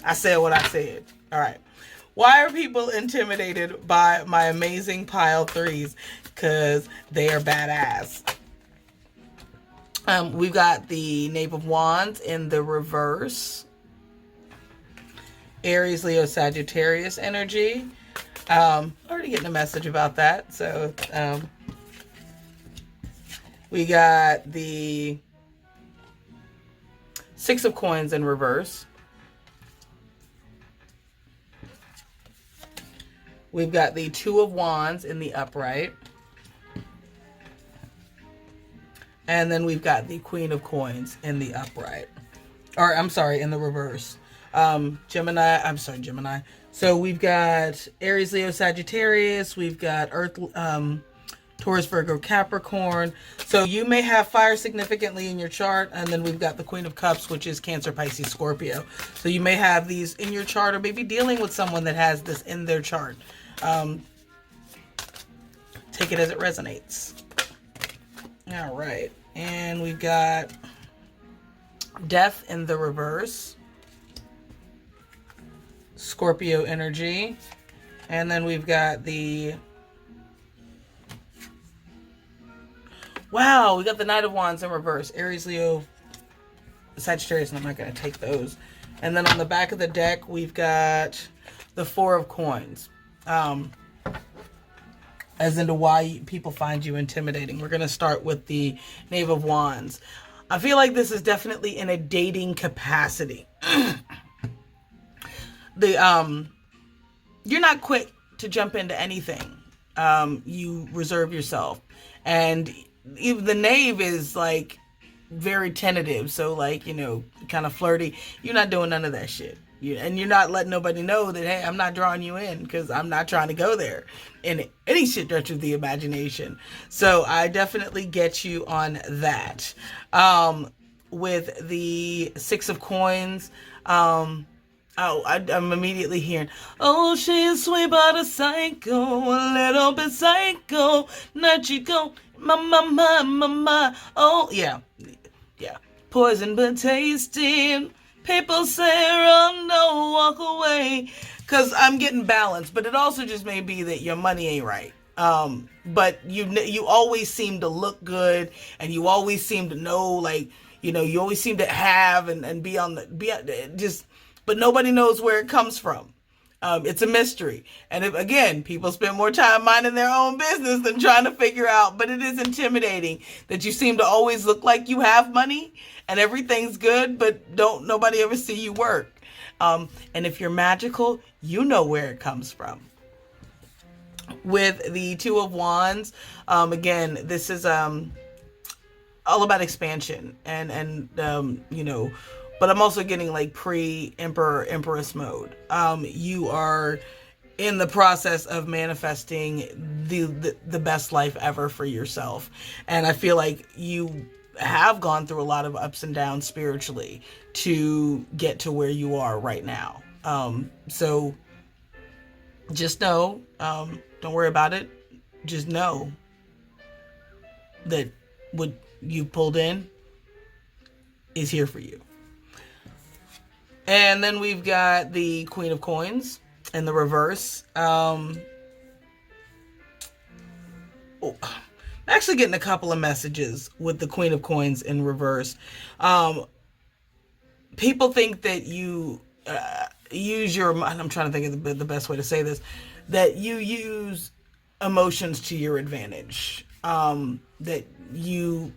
I said what I said. All right. Why are people intimidated by my amazing pile threes? Because they are badass. We've got the Knave of Wands in the reverse. Aries, Leo, Sagittarius energy. Already getting a message about that. So, we got the 6 of Coins in reverse. We've got the 2 of Wands in the upright. And then we've got the Queen of Coins in the upright. Or, I'm sorry, in the reverse. Gemini. So we've got Aries, Leo, Sagittarius. We've got Earth, Taurus, Virgo, Capricorn. So you may have fire significantly in your chart. And then we've got the Queen of Cups, which is Cancer, Pisces, Scorpio. So you may have these in your chart, or maybe dealing with someone that has this in their chart. Take it as it resonates. All right. And we've got Death in the reverse. Scorpio energy. And then we've got the... Wow, we got the Knight of Wands in reverse. Aries, Leo, Sagittarius, and I'm not going to take those. And then on the back of the deck, we've got the 4 of Coins. as into why people find you intimidating. We're going to start with the Knave of Wands. I feel like this is definitely in a dating capacity. You're not quick to jump into anything. You reserve yourself. And even the Knave is like very tentative, so like, kind of flirty. You're not doing none of that shit. And you're not letting nobody know that, hey, I'm not drawing you in because I'm not trying to go there in any stretch of the imagination. So I definitely get you on that. With the Six of Coins, I'm immediately hearing, oh, she's sweet but a psycho, a little bit psycho, not you go, my, oh, yeah, poison but tasting. People say run, no, walk away. Because I'm getting balanced. But it also just may be that your money ain't right. But you always seem to look good. And you always seem to know, like, you always seem to have and be on but nobody knows where it comes from. It's a mystery. And again, people spend more time minding their own business than trying to figure out. But it is intimidating that you seem to always look like you have money and everything's good, but don't nobody ever see you work. And if you're magical, you know where it comes from. With the Two of Wands, again, this is all about expansion and but I'm also getting like pre-emperor, empress mode. You are in the process of manifesting the best life ever for yourself. And I feel like you have gone through a lot of ups and downs spiritually to get to where you are right now. So just know, don't worry about it. Just know that what you pulled in is here for you. And then we've got the Queen of Coins in the reverse. I'm actually getting a couple of messages with the Queen of Coins in reverse. People think that you use your, I'm trying to think of the best way to say this, that you use emotions to your advantage. That you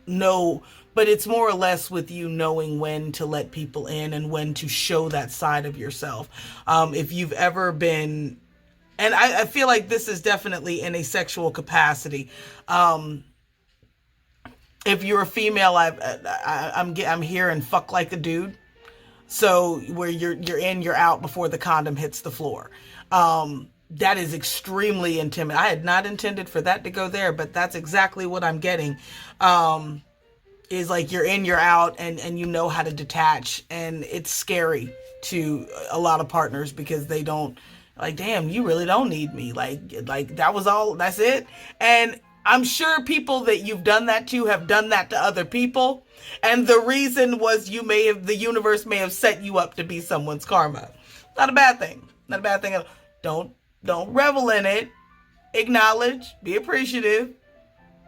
know, but it's more or less with you knowing when to let people in and when to show that side of yourself. If you've ever been, and I feel like this is definitely in a sexual capacity. If you're a female, I'm hearing fuck like a dude. So where you're in, you're out before the condom hits the floor. That is extremely intimidating. I had not intended for that to go there, but that's exactly what I'm getting. Is like you're in, you're out, and you know how to detach. And it's scary to a lot of partners because they don't, like, damn, you really don't need me. Like that was all, that's it. And I'm sure people that you've done that to have done that to other people. And the reason was the universe may have set you up to be someone's karma. Not a bad thing. Not a bad thing. Don't revel in it. Acknowledge, be appreciative,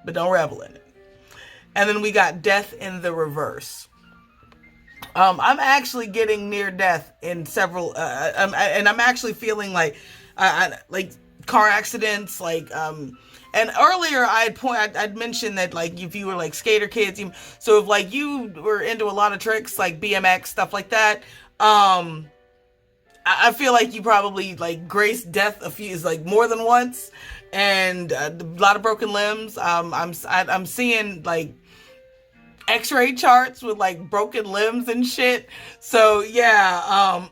but don't revel in it. And then we got death in the reverse. I'm actually getting near death in several, and I'm actually feeling like car accidents, and earlier I'd mentioned that, like, if you were like skater kids, so if like you were into a lot of tricks like BMX, stuff like that, I feel like you probably like graced death more than once, and a lot of broken limbs. I'm seeing like X-ray charts with like broken limbs and shit. So yeah,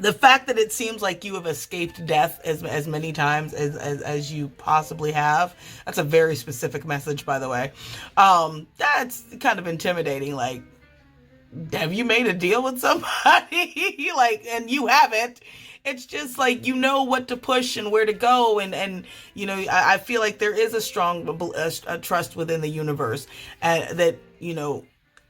the fact that it seems like you have escaped death as many times as you possibly have, that's a very specific message, by the way. That's kind of intimidating. Like, have you made a deal with somebody? Like, and you haven't. It's just like, you know what to push and where to go. And I feel like there is a strong trust within the universe, that,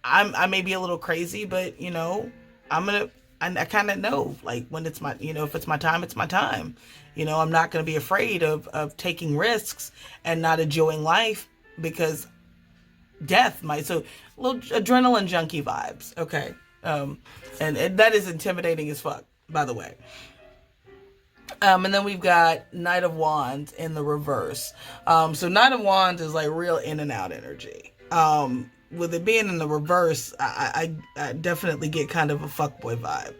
I may be a little crazy, but, I kind of know, like, when it's my, if it's my time, it's my time. I'm not going to be afraid of taking risks and not enjoying life because death might. So a little adrenaline junkie vibes. Okay. And that is intimidating as fuck, by the way. And then we've got Knight of Wands in the reverse. So Knight of Wands is like real in and out energy. With it being in the reverse, I definitely get kind of a fuckboy vibe.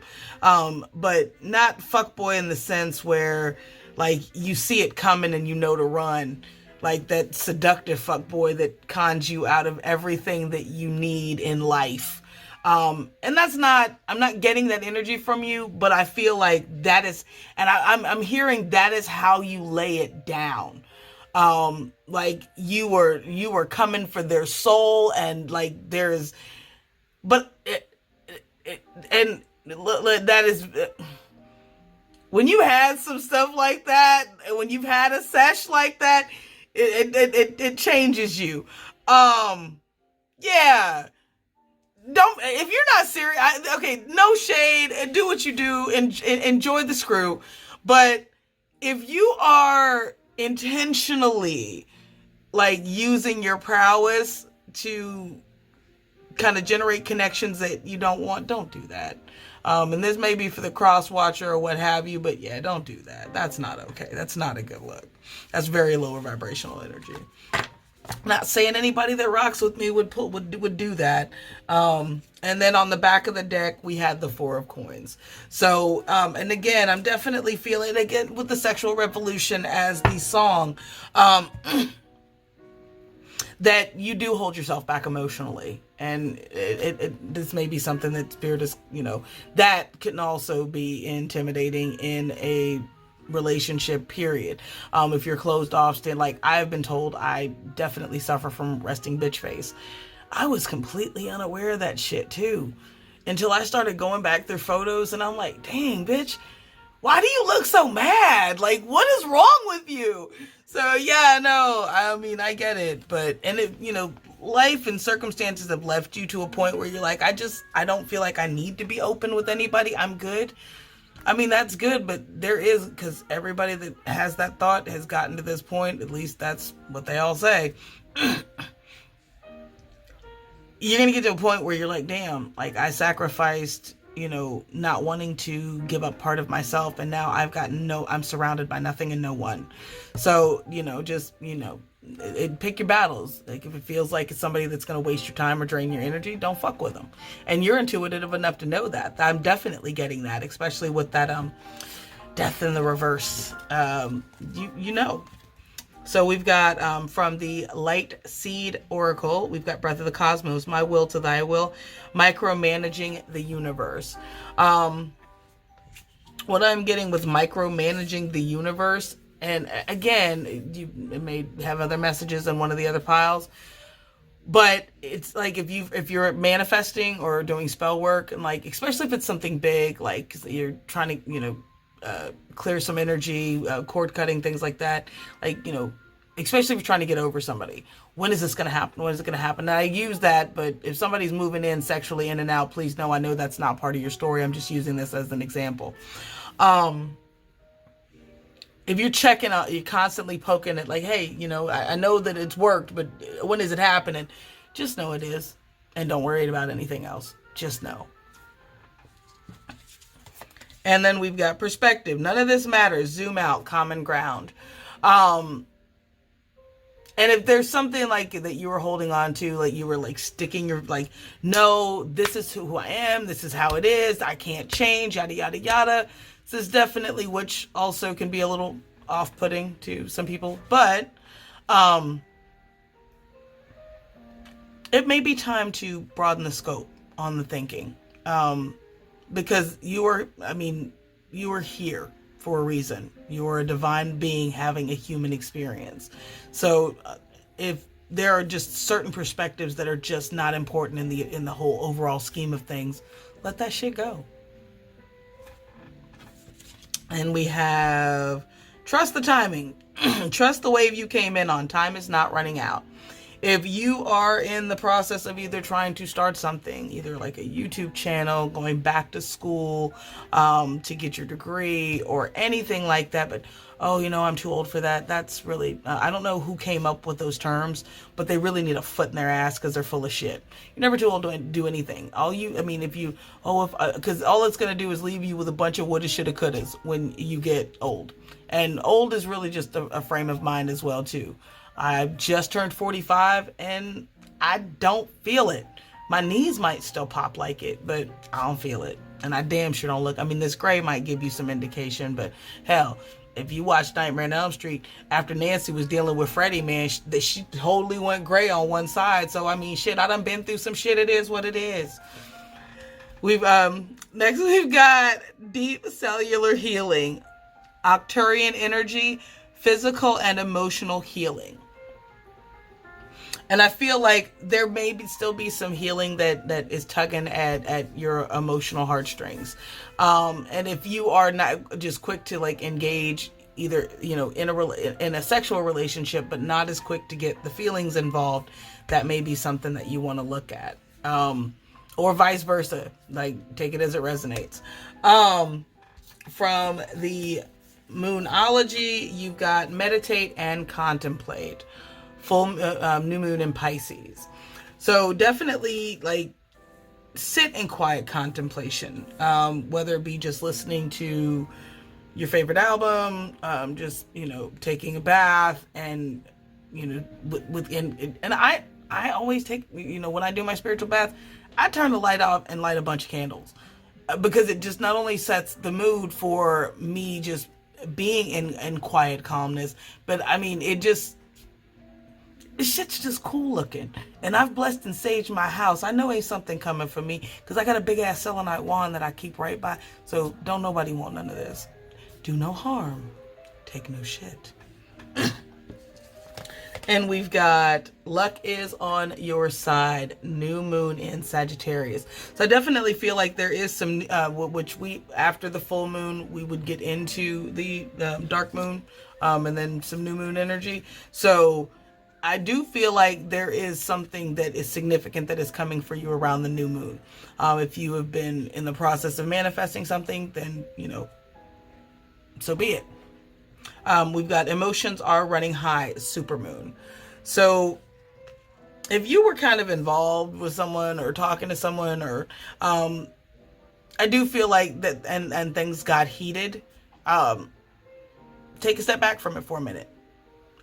But not fuckboy in the sense where like you see it coming and you know to run. Like that seductive fuckboy that cons you out of everything that you need in life. And that's not, I'm not getting that energy from you, but I feel like that is, and I'm hearing that is how you lay it down. Like you were coming for their soul, and like there's, but and that is, when you had some stuff like that, when you've had a sesh like that, it changes you. Yeah. Don't, if you're not serious, okay, no shade, do what you do, and enjoy the screw. But if you are intentionally like using your prowess to kind of generate connections that you don't want, don't do that. And this may be for the cross watcher or what have you, but yeah, don't do that. That's not okay. That's not a good look. That's very lower vibrational energy. Not saying anybody that rocks with me would do that. And then on the back of the deck, we had the Four of Coins. So, and again, I'm definitely feeling, again, with the Sexual Revolution as the song, that you do hold yourself back emotionally. And this may be something that Spirit is, that can also be intimidating in a relationship, period. If you're closed off, like I've been told, I definitely suffer from resting bitch face. I was completely unaware of that shit too, until I started going back through photos, and I'm like, dang, bitch, why do you look so mad? Like, what is wrong with you? So yeah, no, I mean, I get it, but, and it, life and circumstances have left you to a point where you're like, I don't feel like I need to be open with anybody. I'm good. I mean, that's good, but there is, because everybody that has that thought has gotten to this point, at least that's what they all say. You're going to get to a point where you're like, damn, like I sacrificed, not wanting to give up part of myself, and now I'm surrounded by nothing and no one. So, pick your battles. Like if it feels like it's somebody that's going to waste your time or drain your energy, don't fuck with them. And you're intuitive enough to know that. I'm definitely getting that, especially with that death in the reverse. So we've got from the Light Seed Oracle, we've got Breath of the Cosmos, My Will to Thy Will, Micromanaging the Universe. What I'm getting with micromanaging the universe, and again, you may have other messages on one of the other piles, but it's like if you're manifesting or doing spell work, and like especially if it's something big, like you're trying to clear some energy, cord cutting, things like that, like especially if you're trying to get over somebody. When is this going to happen? When is it going to happen? Now, I use that, but if somebody's moving in sexually in and out, please know I know that's not part of your story. I'm just using this as an example. If you're checking out, you're constantly poking it like, hey, I know that it's worked, but when is it happening? Just know it is. And don't worry about anything else. Just know. And then we've got perspective. None of this matters. Zoom out. Common ground. And if there's something like that you were holding on to, like you were like sticking your, like, no, this is who I am. This is how it is. I can't change, yada, yada, yada. This is definitely, which also can be a little off-putting to some people, but it may be time to broaden the scope on the thinking, because you are here for a reason. You are a divine being having a human experience. So if there are just certain perspectives that are just not important in the whole overall scheme of things, let that shit go. And we have trust the timing. Trust the wave you came in on. Time is not running out. If you are in the process of either trying to start something, either like a YouTube channel, going back to school to get your degree or anything like that, but oh, I'm too old for that. That's really, I don't know who came up with those terms, but they really need a foot in their ass because they're full of shit. You're never too old to do anything. Because all it's going to do is leave you with a bunch of woulda, shoulda, couldas when you get old. And old is really just a frame of mind as well, too. I just turned 45 and I don't feel it. My knees might still pop like it, but I don't feel it. And I damn sure don't look. This gray might give you some indication, but hell, if you watch Nightmare on Elm Street, after Nancy was dealing with Freddie, man, she totally went gray on one side. So, shit, I done been through some shit. It is what it is. Next we've got deep cellular healing, Arcturian energy, physical and emotional healing. And I feel like there may still be some healing that is tugging at your emotional heartstrings. And if you are not just quick to like engage either, in a sexual relationship, but not as quick to get the feelings involved, that may be something that you want to look at. Or vice versa, like take it as it resonates. From the Moonology, you've got meditate and contemplate. Full new moon in Pisces. So definitely like sit in quiet contemplation, whether it be just listening to your favorite album, just, taking a bath and, and I always take, when I do my spiritual bath, I turn the light off and light a bunch of candles because it just not only sets the mood for me just being in quiet calmness, but this shit's just cool looking. And I've blessed and saged my house. I know ain't something coming for me because I got a big ass selenite wand that I keep right by. So don't nobody want none of this. Do no harm. Take no shit. And we've got luck is on your side. New moon in Sagittarius. So I definitely feel like there is some, after the full moon, we would get into the dark moon and then some new moon energy. So I do feel like there is something that is significant that is coming for you around the new moon. If you have been in the process of manifesting something, then, so be it. We've got emotions are running high, supermoon. So if you were kind of involved with someone or talking to someone or, I do feel like that, and things got heated, take a step back from it for a minute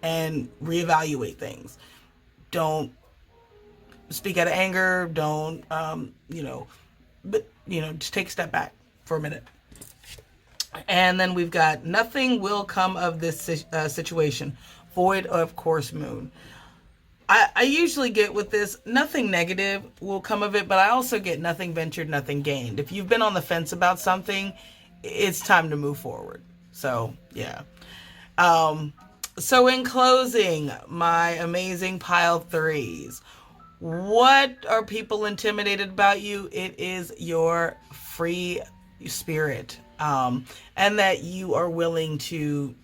and reevaluate things. Don't speak out of anger. Don't, just take a step back for a minute. And then we've got nothing will come of this situation. Void of course moon. I usually get with this, nothing negative will come of it, but I also get nothing ventured, nothing gained. If you've been on the fence about something, it's time to move forward. So, yeah. So in closing, my amazing pile threes. What are people intimidated about you? It is your free spirit. And that you are willing to,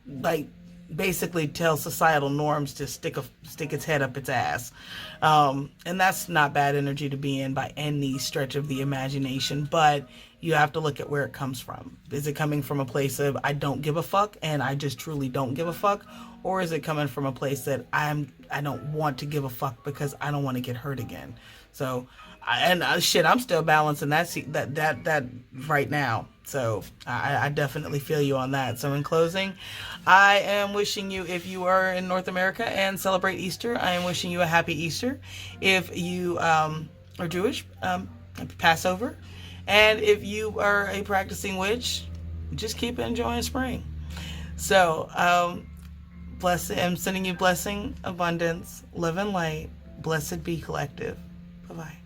like, basically tell societal norms to stick its head up its ass. And that's not bad energy to be in by any stretch of the imagination, but you have to look at where it comes from. Is it coming from a place of I don't give a fuck and I just truly don't give a fuck? Or is it coming from a place that I don't want to give a fuck because I don't want to get hurt again? So, I'm still balancing that right now. So I definitely feel you on that. So in closing, I am wishing you, if you are in North America and celebrate Easter, I am wishing you a happy Easter. If you are Jewish, happy Passover. And if you are a practicing witch, just keep enjoying spring. So I'm sending you blessing, abundance, love and light. Blessed be collective. Bye-bye.